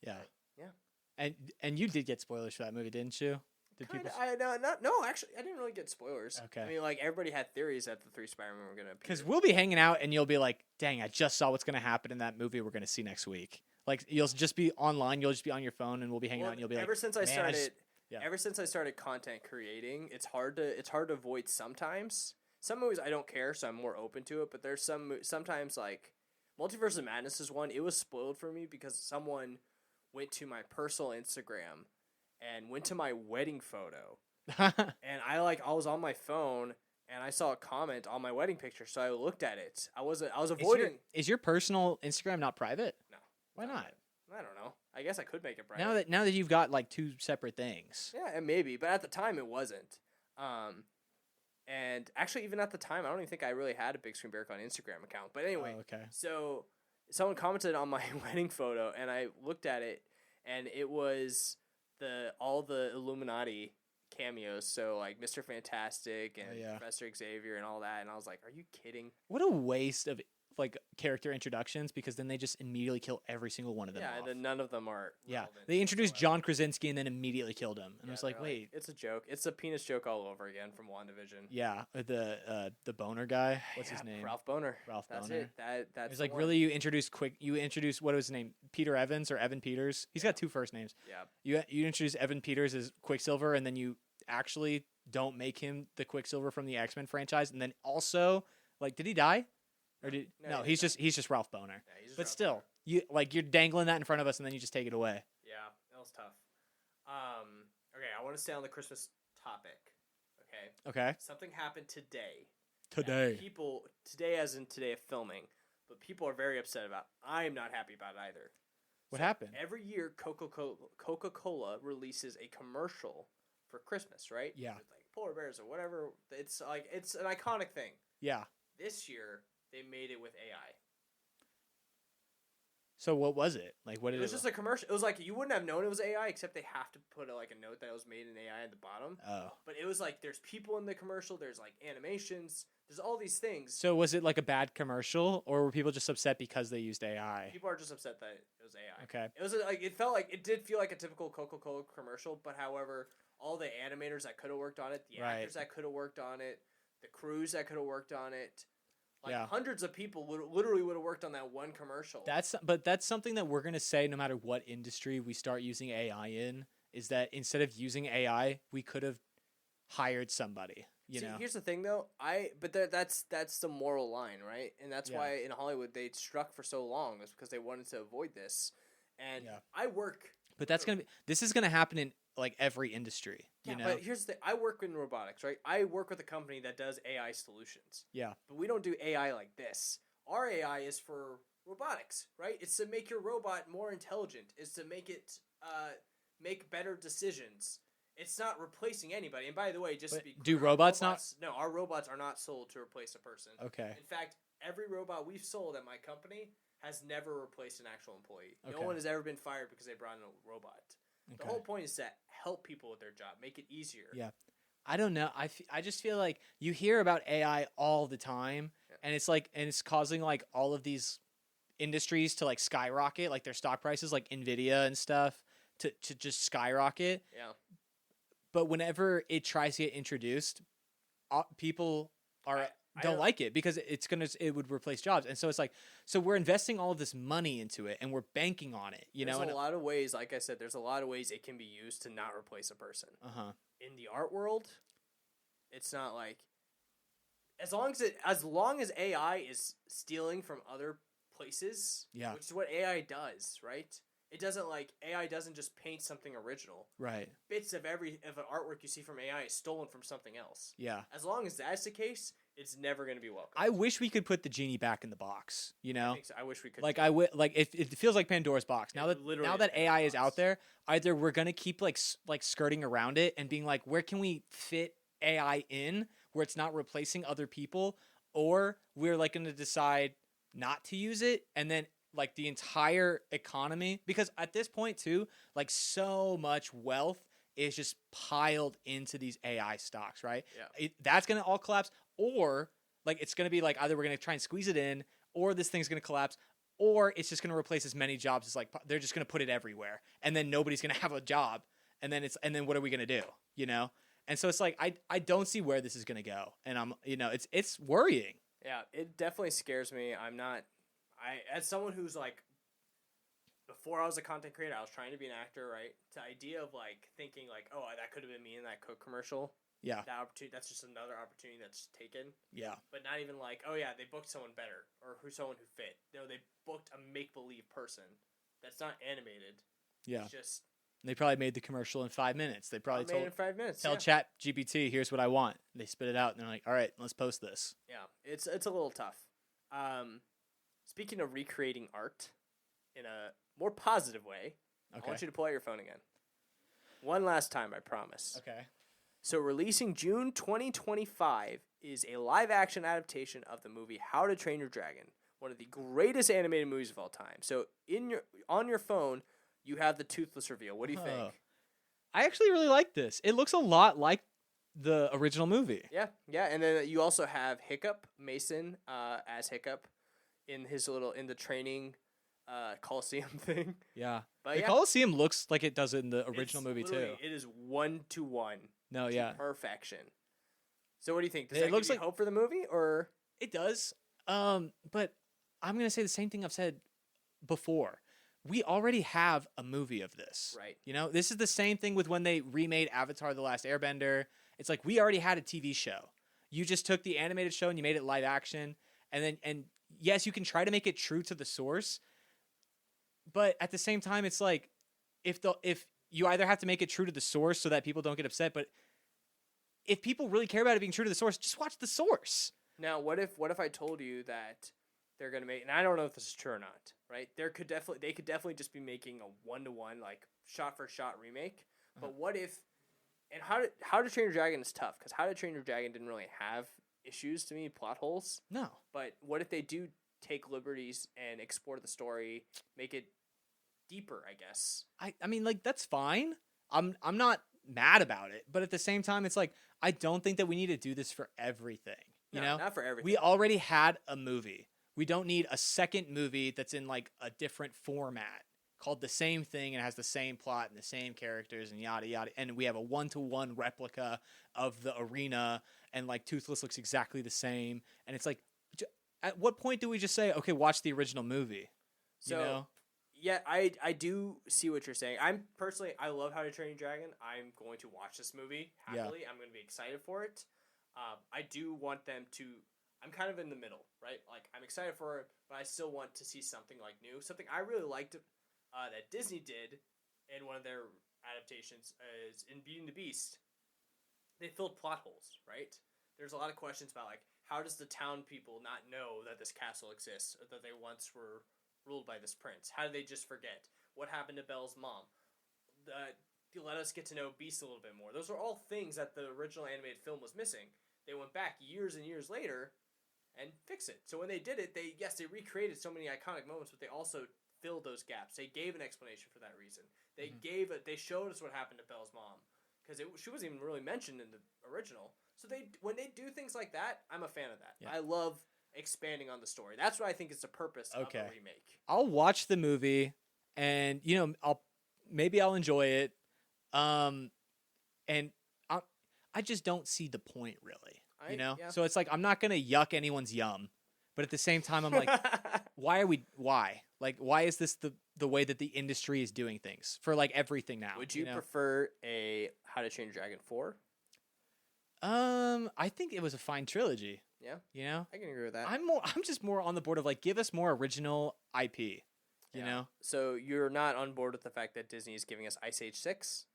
[SPEAKER 2] Yeah.
[SPEAKER 1] Yeah.
[SPEAKER 2] And you did get spoilers for that movie, didn't you? Did
[SPEAKER 1] Kinda,
[SPEAKER 2] people?
[SPEAKER 1] no, actually, I didn't really get spoilers.
[SPEAKER 2] Okay.
[SPEAKER 1] I mean, like everybody had theories that the 3 Spider-Men were gonna appear.
[SPEAKER 2] Because we'll be hanging out and you'll be like, dang, I just saw what's going to happen in that movie we're going to see next week. Like, you'll just be online, you'll just be on your phone, and we'll be hanging out, and you'll be like,
[SPEAKER 1] ever since I
[SPEAKER 2] "Man, I
[SPEAKER 1] started,
[SPEAKER 2] just-" yeah.
[SPEAKER 1] ever since I started content creating, it's hard to avoid sometimes. Some movies I don't care, so I'm more open to it. But there's sometimes like Multiverse of Madness is one. It was spoiled for me because someone went to my personal Instagram and went to my wedding photo, and I was on my phone and I saw a comment on my wedding picture, so I looked at it. I was avoiding.
[SPEAKER 2] Is your personal Instagram not private?
[SPEAKER 1] No.
[SPEAKER 2] Why not?
[SPEAKER 1] I don't know. I guess I could make it private.
[SPEAKER 2] Now that you've got like two separate things.
[SPEAKER 1] Yeah, and maybe, but at the time it wasn't. And actually, even at the time, I don't even think I really had a Big Screen Berkan Instagram account. But anyway,
[SPEAKER 2] Oh, okay.
[SPEAKER 1] so someone commented on my wedding photo, and I looked at it, and it was all the Illuminati cameos. So like Mr. Fantastic and
[SPEAKER 2] yeah.
[SPEAKER 1] Professor Xavier and all that, and I was like, "Are you kidding?"
[SPEAKER 2] What a waste of like character introductions, because then they just immediately kill every single one of them.
[SPEAKER 1] Yeah,
[SPEAKER 2] off.
[SPEAKER 1] and then none of them are.
[SPEAKER 2] Yeah,
[SPEAKER 1] relevant
[SPEAKER 2] they introduced
[SPEAKER 1] whatsoever.
[SPEAKER 2] John Krasinski and then immediately killed him. And I was like,
[SPEAKER 1] they're
[SPEAKER 2] wait,
[SPEAKER 1] it's a joke. It's a penis joke all over again from WandaVision.
[SPEAKER 2] yeah, the boner guy. What's his name?
[SPEAKER 1] Ralph Boner.
[SPEAKER 2] Ralph
[SPEAKER 1] That's
[SPEAKER 2] Boner.
[SPEAKER 1] it. That's
[SPEAKER 2] It's
[SPEAKER 1] the
[SPEAKER 2] like,
[SPEAKER 1] one.
[SPEAKER 2] really, you introduced what was his name? Peter Evans or Evan Peters? He's got two first names.
[SPEAKER 1] Yeah.
[SPEAKER 2] You introduce Evan Peters as Quicksilver, and then you actually don't make him the Quicksilver from the X-Men franchise, and then also, like, did he die? Or did
[SPEAKER 1] No,
[SPEAKER 2] he's just Ralph Boner.
[SPEAKER 1] Yeah, he's just
[SPEAKER 2] But
[SPEAKER 1] Ralph
[SPEAKER 2] still,
[SPEAKER 1] Boner.
[SPEAKER 2] you're dangling that in front of us, and then you just take it away.
[SPEAKER 1] Yeah, that was tough. Okay, I want to stay on the Christmas topic. Okay.
[SPEAKER 2] Okay.
[SPEAKER 1] Something happened today.
[SPEAKER 2] Today.
[SPEAKER 1] People today, as in today of filming, but people are very upset about. I am not happy about it either.
[SPEAKER 2] What
[SPEAKER 1] So
[SPEAKER 2] happened?
[SPEAKER 1] Every year, Coca-Cola releases a commercial for Christmas, right?
[SPEAKER 2] Yeah.
[SPEAKER 1] With like polar bears or whatever. It's an iconic thing.
[SPEAKER 2] Yeah.
[SPEAKER 1] This year, they made it with AI.
[SPEAKER 2] So what was it? Like, what did
[SPEAKER 1] It was just a commercial. It was like you wouldn't have known it was AI, except they have to put a note that it was made in AI at the bottom.
[SPEAKER 2] Oh.
[SPEAKER 1] But it was like there's people in the commercial. There's like animations. There's all these things.
[SPEAKER 2] So was it like a bad commercial, or were people just upset because they used AI?
[SPEAKER 1] People are just upset that it was AI.
[SPEAKER 2] Okay.
[SPEAKER 1] It was like it did feel like a typical Coca-Cola commercial, but however, all the animators that could have worked on it, the
[SPEAKER 2] Right.
[SPEAKER 1] actors that could have worked on it, the crews that could have worked on it, like
[SPEAKER 2] Yeah.
[SPEAKER 1] hundreds of people would have worked on that one commercial.
[SPEAKER 2] That's something that we're gonna say no matter what industry we start using AI in, is that instead of using AI, we could have hired somebody. You
[SPEAKER 1] See,
[SPEAKER 2] know.
[SPEAKER 1] here's the thing though. That's the moral line, right? And that's
[SPEAKER 2] Yeah.
[SPEAKER 1] why in Hollywood they struck for so long, is because they wanted to avoid this. And
[SPEAKER 2] Yeah.
[SPEAKER 1] I work.
[SPEAKER 2] But this is gonna happen in like every industry.
[SPEAKER 1] Yeah,
[SPEAKER 2] You know.
[SPEAKER 1] but here's the thing. I work in robotics, right? I work with a company that does AI solutions.
[SPEAKER 2] Yeah.
[SPEAKER 1] But we don't do AI like this. Our AI is for robotics, right? It's to make your robot more intelligent. It's to make it make better decisions. It's not replacing anybody. And by the way, just to
[SPEAKER 2] But
[SPEAKER 1] be
[SPEAKER 2] do
[SPEAKER 1] clear,
[SPEAKER 2] robots not-
[SPEAKER 1] No, our robots are not sold to replace a person.
[SPEAKER 2] Okay.
[SPEAKER 1] In fact, every robot we've sold at my company has never replaced an actual employee. No
[SPEAKER 2] Okay.
[SPEAKER 1] one has ever been fired because they brought in a robot. The
[SPEAKER 2] Okay.
[SPEAKER 1] whole point is to help people with their job, make it easier.
[SPEAKER 2] Yeah. I don't know. I just feel like you hear about AI all the time,
[SPEAKER 1] Yeah.
[SPEAKER 2] and it's causing like all of these industries to like skyrocket, like their stock prices, like Nvidia and stuff, to just skyrocket.
[SPEAKER 1] Yeah.
[SPEAKER 2] but whenever it tries to get introduced, people
[SPEAKER 1] I
[SPEAKER 2] don't like it because it would replace jobs. And so it's like, so we're investing all of this money into it and we're banking on it,
[SPEAKER 1] There's a lot of ways, like I said, there's a lot of ways it can be used to not replace a person. In the art world, it's not like, as long as AI is stealing from other places, which is what AI does, right? AI doesn't just paint something original.
[SPEAKER 2] Right.
[SPEAKER 1] Bits of an artwork you see from AI is stolen from something else.
[SPEAKER 2] Yeah.
[SPEAKER 1] As long as that's the case, it's never going to be welcome.
[SPEAKER 2] I wish we could put the genie back in the box, you know?
[SPEAKER 1] I wish we could.
[SPEAKER 2] Like it feels like Pandora's box. Now that AI is out there, either we're going to keep like skirting around it and being like, where can we fit AI in where it's not replacing other people, or we're like going to decide not to use it, and then like the entire economy, because at this point too, like so much wealth is just piled into these AI stocks, right?
[SPEAKER 1] Yeah.
[SPEAKER 2] That's going to all collapse, or like it's going to be like either we're going to try and squeeze it in, or this thing's going to collapse, or it's just going to replace as many jobs as like they're just going to put it everywhere, and then nobody's going to have a job, and then what are we going to do, you know? And so it's like I don't see where this is going to go, and it's worrying.
[SPEAKER 1] Yeah, it definitely scares me. As someone who's like, before I was a content creator, I was trying to be an actor, right? The idea of like thinking like, oh, that could have been me in that Coke commercial.
[SPEAKER 2] Yeah.
[SPEAKER 1] That opportunity, that's just another opportunity that's taken.
[SPEAKER 2] Yeah.
[SPEAKER 1] But not even like, oh yeah, they booked someone better or someone who fit. No, they booked a make-believe person that's not animated.
[SPEAKER 2] Yeah.
[SPEAKER 1] It's just.
[SPEAKER 2] They probably made the commercial in 5 minutes. They probably
[SPEAKER 1] made it in 5 minutes.
[SPEAKER 2] Tell Chat GPT, here's what I want. They spit it out and they're like, all right, let's post this.
[SPEAKER 1] Yeah, it's a little tough. Speaking of recreating art in a more positive way, I want you to pull out your phone again. One last time, I promise.
[SPEAKER 2] Okay.
[SPEAKER 1] So releasing June 2025 is a live-action adaptation of the movie How to Train Your Dragon, one of the greatest animated movies of all time. So on your phone, you have the toothless reveal. What do you think?
[SPEAKER 2] I actually really like this. It looks a lot like the original movie.
[SPEAKER 1] Yeah, and then you also have Hiccup, Mason, as Hiccup in the training Coliseum thing.
[SPEAKER 2] Yeah.
[SPEAKER 1] But
[SPEAKER 2] the Coliseum looks like it does in the original movie too.
[SPEAKER 1] It is 1-to-1.
[SPEAKER 2] No, yeah.
[SPEAKER 1] Perfection. So what do you think? Does that give you hope for the movie, or?
[SPEAKER 2] It does. But I'm going to say the same thing I've said before. We already have a movie of this.
[SPEAKER 1] Right.
[SPEAKER 2] You know, this is the same thing with when they remade Avatar: The Last Airbender. It's like we already had a TV show. You just took the animated show and you made it live action. And yes, you can try to make it true to the source. But at the same time, it's like if you either have to make it true to the source so that people don't get upset, but if people really care about it being true to the source, just watch the source.
[SPEAKER 1] Now, what if I told you that they're gonna make, and I don't know if this is true or not, right? They could definitely just be making a 1-to-1, like shot for shot remake. But what if, and How to Train Your Dragon is tough because How to Train Your Dragon didn't really have issues to me, plot holes.
[SPEAKER 2] No.
[SPEAKER 1] But what if they do take liberties and explore the story, make it deeper, I guess.
[SPEAKER 2] I mean, like, that's fine. I'm not mad about it, but at the same time, it's like I don't think that we need to do this for everything. You know,
[SPEAKER 1] not for everything.
[SPEAKER 2] We already had a movie. We don't need a second movie that's in like a different format called the same thing and has the same plot and the same characters and yada yada. And we have a 1-to-1 replica of the arena, and like Toothless looks exactly the same. And it's like, at what point do we just say, okay, watch the original movie?
[SPEAKER 1] So,
[SPEAKER 2] you know?
[SPEAKER 1] Yeah, I do see what you're saying. I love How to Train Your Dragon. I'm going to watch this movie happily. Yeah. I'm going to be excited for it. I do want them to. I'm kind of in the middle, right? Like, I'm excited for it, but I still want to see something like new. Something I really liked that Disney did in one of their adaptations is in Beauty and the Beast. They filled plot holes, right? There's a lot of questions about, like, how does the town people not know that this castle exists or that they once were ruled by this prince? How did they just forget? What happened to Belle's mom? Let us get to know Beast a little bit more. Those are all things that the original animated film was missing. They went back years and years later and fixed it. So when they did it, they recreated so many iconic moments, but they also filled those gaps. They gave an explanation for that reason. They they showed us what happened to Belle's mom because she wasn't even really mentioned in the original. So when they do things like that, I'm a fan of that. Yeah. I love expanding on the story. That's what I think is the purpose of a remake.
[SPEAKER 2] I'll watch the movie, and I'll enjoy it. And I just don't see the point really.
[SPEAKER 1] Yeah.
[SPEAKER 2] So it's like I'm not gonna yuck anyone's yum, but at the same time I'm like, why? Like, why is this the way that the industry is doing things for like everything now?
[SPEAKER 1] Would you prefer a How to Train Your Dragon 4?
[SPEAKER 2] I think it was a fine trilogy.
[SPEAKER 1] Yeah. I can agree with that.
[SPEAKER 2] I'm just more on the board of like, give us more original IP. You know?
[SPEAKER 1] So you're not on board with the fact that Disney is giving us Ice Age 6?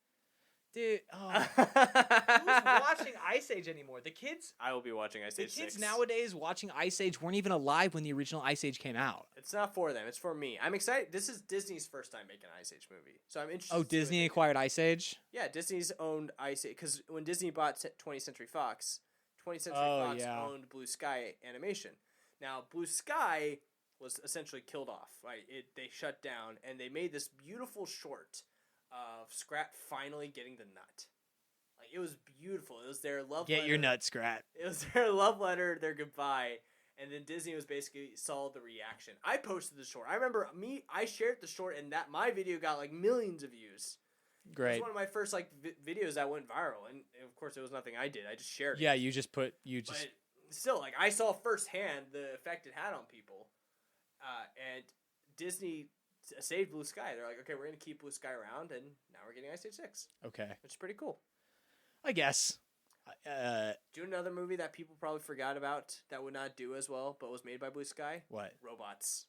[SPEAKER 2] Dude, who's watching Ice Age anymore? The kids.
[SPEAKER 1] I will be watching Ice Age 6.
[SPEAKER 2] The kids nowadays watching Ice Age weren't even alive when the original Ice Age came out.
[SPEAKER 1] It's not for them. It's for me. I'm excited. This is Disney's first time making an Ice Age movie, so I'm interested.
[SPEAKER 2] Oh, Disney acquired Ice Age?
[SPEAKER 1] Yeah, Disney's owned Ice Age because when Disney bought 20th Century Fox, 20th Century Fox owned Blue Sky Animation. Now, Blue Sky was essentially killed off. Right? They shut down, and they made this beautiful short of Scrat finally getting the nut. Like, it was beautiful. It was their love letter.
[SPEAKER 2] Get your nut, Scrat.
[SPEAKER 1] It was their love letter, their goodbye, and then Disney was basically saw the reaction. I posted the short. I remember I shared the short, and that my video got like millions of views.
[SPEAKER 2] Great.
[SPEAKER 1] It was one of my first like videos that went viral, and of course it was nothing I did. I just shared it.
[SPEAKER 2] Yeah, But
[SPEAKER 1] still, like, I saw firsthand the effect it had on people, and Disney saved Blue Sky. They're like, okay, we're gonna keep Blue Sky around, and now we're getting Ice Age 6.
[SPEAKER 2] Okay,
[SPEAKER 1] which is pretty cool.
[SPEAKER 2] I guess.
[SPEAKER 1] Do another movie that people probably forgot about that would not do as well, but was made by Blue Sky.
[SPEAKER 2] What?
[SPEAKER 1] Robots.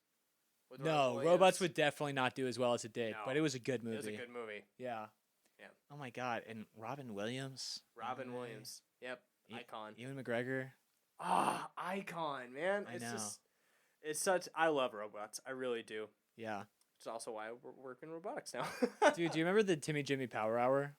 [SPEAKER 2] No, Robots would definitely not do as well as it did, but it was a good movie.
[SPEAKER 1] It was a good movie.
[SPEAKER 2] Yeah. Oh my God! And Robin Williams.
[SPEAKER 1] Yep. Icon.
[SPEAKER 2] Ewan McGregor.
[SPEAKER 1] Icon, man.
[SPEAKER 2] I know.
[SPEAKER 1] It's such. I love robots. I really do.
[SPEAKER 2] Yeah.
[SPEAKER 1] It's also why we're working robotics now.
[SPEAKER 2] Dude, do you remember the Timmy Jimmy Power Hour?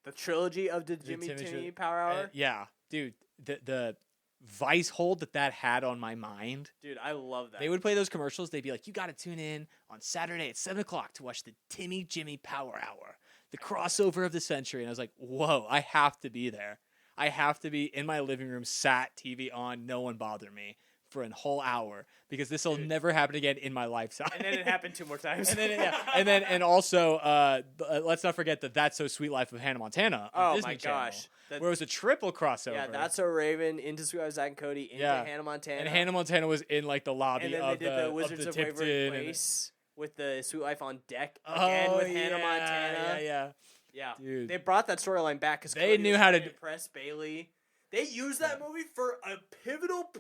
[SPEAKER 1] The trilogy of the Timmy Power Hour?
[SPEAKER 2] Yeah. Dude, the vice hold that had on my mind.
[SPEAKER 1] Dude, I love that.
[SPEAKER 2] They would play those commercials. They'd be like, you got to tune in on Saturday at 7 o'clock to watch the Timmy Jimmy Power Hour, the crossover of the century. And I was like, whoa, I have to be there. I have to be in my living room, sat, TV on, no one bother me for a whole hour because this will never happen again in my lifetime.
[SPEAKER 1] And then it happened 2 more times.
[SPEAKER 2] and also, let's not forget that That's So Sweet Life of Hannah Montana on Disney Channel, where it was a triple crossover.
[SPEAKER 1] Yeah, That's So Raven into Sweet Life of Zack and Cody into Hannah Montana.
[SPEAKER 2] And Hannah Montana was in like the lobby
[SPEAKER 1] and then
[SPEAKER 2] of
[SPEAKER 1] they did the Wizards of Waverly Place with the Sweet Life on deck again with Hannah Montana. Yeah. Dude. They brought that storyline back because
[SPEAKER 2] they knew how to
[SPEAKER 1] impress Bailey. They used that movie for a pivotal.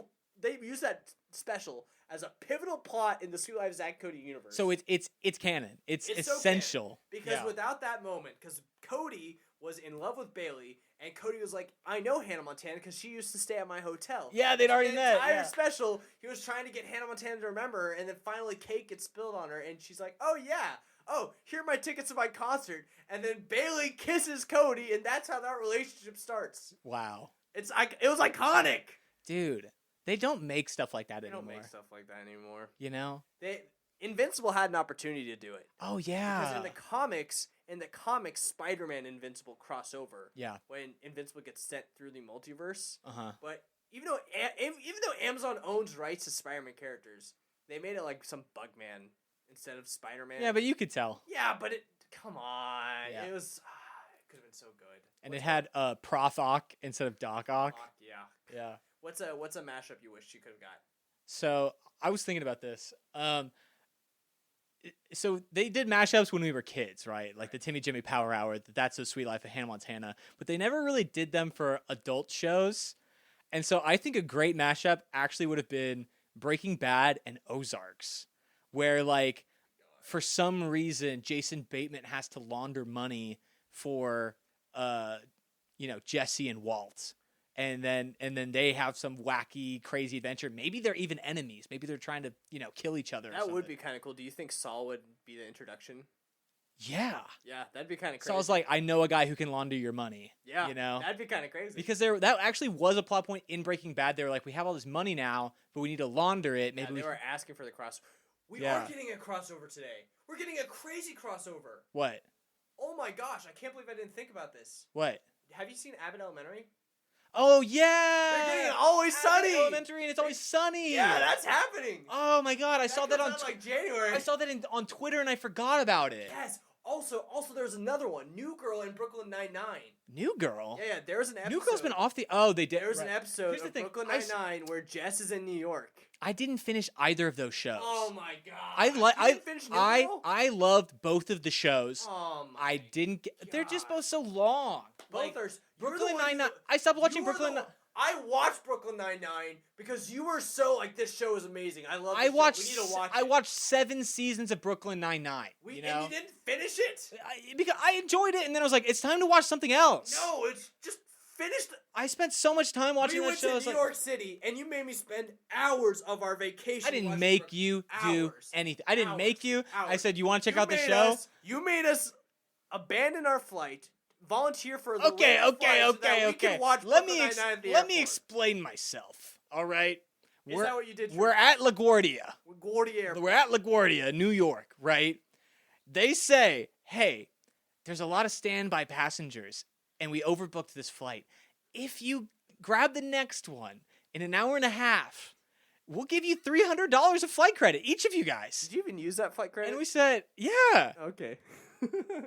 [SPEAKER 1] They used that special as a pivotal plot in the Sweet Life of Zack and Cody universe.
[SPEAKER 2] So it's canon. It's essential.
[SPEAKER 1] So canon. Because without that moment, because Cody was in love with Bailey, and Cody was like, I know Hannah Montana because she used to stay at my hotel.
[SPEAKER 2] Yeah, they'd already met.
[SPEAKER 1] The entire special, he was trying to get Hannah Montana to remember her, and then finally cake gets spilled on her, and she's like, oh yeah. Oh, here are my tickets to my concert. And then Bailey kisses Cody, and that's how that relationship starts.
[SPEAKER 2] Wow.
[SPEAKER 1] It was iconic.
[SPEAKER 2] Dude, they don't make stuff like that anymore.
[SPEAKER 1] They don't make stuff like that anymore.
[SPEAKER 2] You know?
[SPEAKER 1] Invincible had an opportunity to do it.
[SPEAKER 2] Oh, yeah.
[SPEAKER 1] Because in the comics, Spider-Man Invincible crossover.
[SPEAKER 2] Yeah.
[SPEAKER 1] When Invincible gets sent through the multiverse.
[SPEAKER 2] Uh-huh.
[SPEAKER 1] But even though Amazon owns rights to Spider-Man characters, they made it like some Bugman instead of Spider-Man.
[SPEAKER 2] Yeah, but you could tell.
[SPEAKER 1] Yeah, but come on. Yeah. It could have been so good.
[SPEAKER 2] And it had Prof Ock instead of Doc Ock.
[SPEAKER 1] Yeah. What's a mashup you wish you could have got?
[SPEAKER 2] So I was thinking about this. So they did mashups when we were kids, right? Like the Timmy Jimmy Power Hour, the That's So Sweet Life of Hannah Montana. But they never really did them for adult shows. And so I think a great mashup actually would have been Breaking Bad and Ozarks, where like for some reason Jason Bateman has to launder money for Jesse and Walt. And then they have some wacky, crazy adventure. Maybe they're even enemies. Maybe they're trying to, kill each other.
[SPEAKER 1] That would be kind of cool. Do you think Saul would be the introduction?
[SPEAKER 2] Yeah.
[SPEAKER 1] Yeah, that'd be kind of crazy.
[SPEAKER 2] Saul's like, I know a guy who can launder your money.
[SPEAKER 1] Yeah, that'd be kind of crazy.
[SPEAKER 2] Because that actually was a plot point in Breaking Bad. They were like, we have all this money now, but we need to launder it. Maybe
[SPEAKER 1] they were asking for the crossover. We are getting a crossover today. We're getting a crazy crossover.
[SPEAKER 2] What?
[SPEAKER 1] Oh my gosh, I can't believe I didn't think about this.
[SPEAKER 2] What?
[SPEAKER 1] Have you seen Abbott Elementary?
[SPEAKER 2] Oh, yeah!
[SPEAKER 1] They're getting Always Sunny!
[SPEAKER 2] Elementary and it's Always Sunny!
[SPEAKER 1] Yeah, that's happening!
[SPEAKER 2] Oh my god, I saw that on
[SPEAKER 1] like January.
[SPEAKER 2] I saw that on Twitter and I forgot about it.
[SPEAKER 1] Yes, Also, there's another one. New Girl in Brooklyn Nine-Nine.
[SPEAKER 2] New Girl?
[SPEAKER 1] Yeah, there was an episode.
[SPEAKER 2] New Girl's been off the... Oh, they did.
[SPEAKER 1] There was an episode
[SPEAKER 2] Here's the
[SPEAKER 1] of
[SPEAKER 2] thing,
[SPEAKER 1] Brooklyn Nine-Nine where Jess is in New York.
[SPEAKER 2] I didn't finish either of those shows.
[SPEAKER 1] Oh my god!
[SPEAKER 2] I
[SPEAKER 1] didn't finish New Girl?
[SPEAKER 2] I loved both of the shows.
[SPEAKER 1] Oh my
[SPEAKER 2] I didn't get... They're just
[SPEAKER 1] God.
[SPEAKER 2] both so long.
[SPEAKER 1] Both are...
[SPEAKER 2] Brooklyn Nine-Nine... I stopped watching Brooklyn...
[SPEAKER 1] I watched Brooklyn Nine-Nine because you were so like, this show is amazing. I love.
[SPEAKER 2] I watched.
[SPEAKER 1] We need to watch
[SPEAKER 2] I
[SPEAKER 1] it.
[SPEAKER 2] watched 7 seasons of Brooklyn Nine-Nine.
[SPEAKER 1] And you
[SPEAKER 2] know?
[SPEAKER 1] didn't finish it?
[SPEAKER 2] Because I enjoyed it, and then I was like, it's time to watch something else.
[SPEAKER 1] No, it's just finished.
[SPEAKER 2] I spent so much time watching that show.
[SPEAKER 1] We went to New York City, and you made me spend hours of our vacation.
[SPEAKER 2] I didn't make you do anything. I didn't make you. I said, you want to check out the show?
[SPEAKER 1] You made us abandon our flight. Volunteer for the
[SPEAKER 2] Okay. Let me explain myself. All right.
[SPEAKER 1] Is that what you did?
[SPEAKER 2] We're at LaGuardia.
[SPEAKER 1] We're
[SPEAKER 2] at LaGuardia, New York, right? They say, hey, there's a lot of standby passengers, and we overbooked this flight. If you grab the next one in an hour and a half, we'll give you $300 of flight credit, each of you guys.
[SPEAKER 1] Did you even use that flight credit?
[SPEAKER 2] And we said, yeah.
[SPEAKER 1] Okay.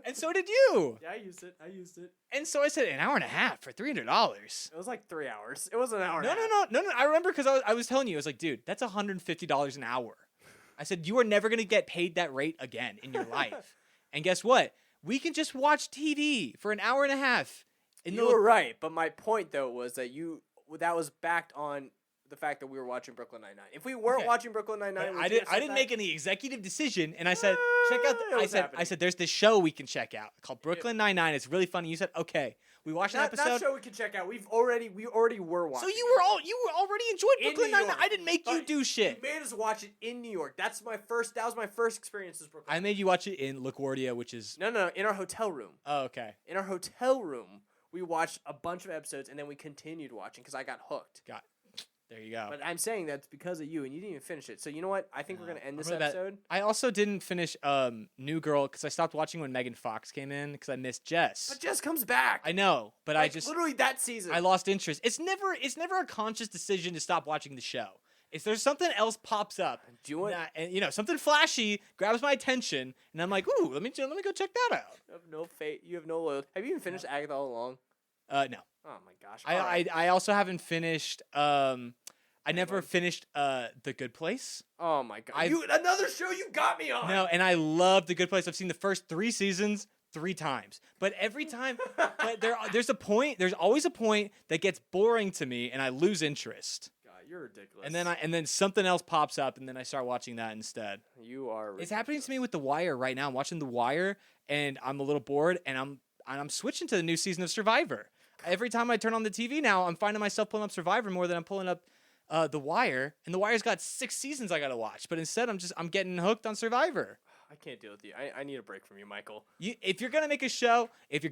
[SPEAKER 2] And so did you.
[SPEAKER 1] Yeah, I used it.
[SPEAKER 2] And so I said, an hour and a half for $300.
[SPEAKER 1] It was like 3 hours. It was an hour.
[SPEAKER 2] No. I remember because I was telling you, I was like, dude, that's $150 an hour. I said, you are never going to get paid that rate again in your life. And guess what? We can just watch TV for an hour and a half. And
[SPEAKER 1] you were right, but my point though was that that was backed on the fact that we were watching Brooklyn Nine-Nine. If we weren't watching Brooklyn Nine-Nine,
[SPEAKER 2] I didn't make any executive decision, and I said, check out. I said, there's this show we can check out called Brooklyn Nine-Nine. It's really funny. You said, okay. We watched an episode.
[SPEAKER 1] That show we can check out. We already were watching.
[SPEAKER 2] So you already enjoyed Brooklyn Nine-Nine. I didn't make you do shit.
[SPEAKER 1] You made us watch it in New York. That was my first experience with Brooklyn.
[SPEAKER 2] I made you watch it in LaGuardia, which is
[SPEAKER 1] no, in our hotel room.
[SPEAKER 2] Oh, okay.
[SPEAKER 1] In our hotel room, we watched a bunch of episodes, and then we continued watching because I got hooked.
[SPEAKER 2] There you go.
[SPEAKER 1] But I'm saying that's because of you, and you didn't even finish it. So you know what? I think we're gonna end this episode.
[SPEAKER 2] I also didn't finish New Girl because I stopped watching when Megan Fox came in because I missed Jess.
[SPEAKER 1] But Jess comes back.
[SPEAKER 2] I know, but I just
[SPEAKER 1] literally that season
[SPEAKER 2] I lost interest. It's never a conscious decision to stop watching the show. If there's something else pops up, something flashy grabs my attention, and I'm like, ooh, let me go check that out.
[SPEAKER 1] You have no faith. You have no loyalty. Have you even finished Agatha all along?
[SPEAKER 2] No.
[SPEAKER 1] Oh my gosh.
[SPEAKER 2] I also haven't finished. I never finished The Good Place.
[SPEAKER 1] Oh my god! Another show you got me on.
[SPEAKER 2] No, and I love The Good Place. I've seen the first 3 seasons 3 times, but every time, there's always a point that gets boring to me, and I lose interest.
[SPEAKER 1] God, you're ridiculous.
[SPEAKER 2] And then something else pops up, and then I start watching that instead.
[SPEAKER 1] You are ridiculous.
[SPEAKER 2] It's happening to me with The Wire right now. I'm watching The Wire, and I'm a little bored, and I'm switching to the new season of Survivor. Every time I turn on the TV now, I'm finding myself pulling up Survivor more than I'm pulling up The Wire, and The Wire's got 6 seasons I gotta watch. But instead, I'm getting hooked on Survivor.
[SPEAKER 1] I can't deal with you. I need a break from you, Michael.
[SPEAKER 2] If you're gonna make a show, you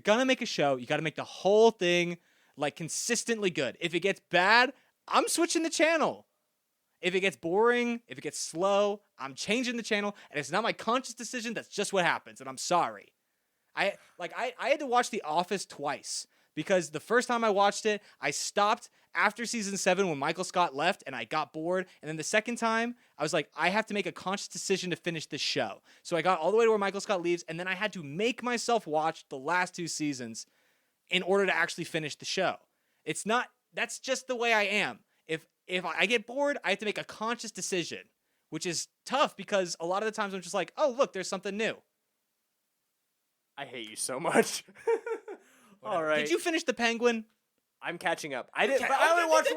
[SPEAKER 2] gotta make the whole thing like consistently good. If it gets bad, I'm switching the channel. If it gets boring, if it gets slow, I'm changing the channel, and it's not my conscious decision. That's just what happens, and I'm sorry. I had to watch The Office twice. Because the first time I watched it, I stopped after season 7 when Michael Scott left and I got bored. And then the second time, I was like, I have to make a conscious decision to finish this show. So I got all the way to where Michael Scott leaves, and then I had to make myself watch the last 2 seasons in order to actually finish the show. That's just the way I am. If I get bored, I have to make a conscious decision, which is tough because a lot of the times I'm just like, oh, look, there's something new.
[SPEAKER 1] I hate you so much. All right.
[SPEAKER 2] Did you finish The Penguin?
[SPEAKER 1] I'm catching up. I didn't. But I only watched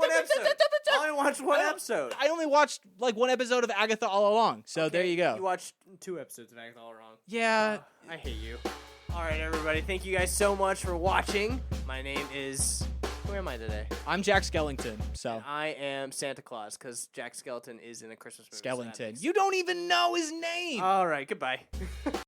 [SPEAKER 1] one episode.
[SPEAKER 2] I only watched like 1 episode of Agatha All Along. So there you go.
[SPEAKER 1] You watched 2 episodes of Agatha All Along.
[SPEAKER 2] Yeah.
[SPEAKER 1] I hate you. All right, everybody. Thank you guys so much for watching. My name is. Who am I today?
[SPEAKER 2] I'm Jack Skellington. So
[SPEAKER 1] and I am Santa Claus because Jack Skeleton is in a Christmas movie.
[SPEAKER 2] Skellington. You don't even know his name.
[SPEAKER 1] All right. Goodbye.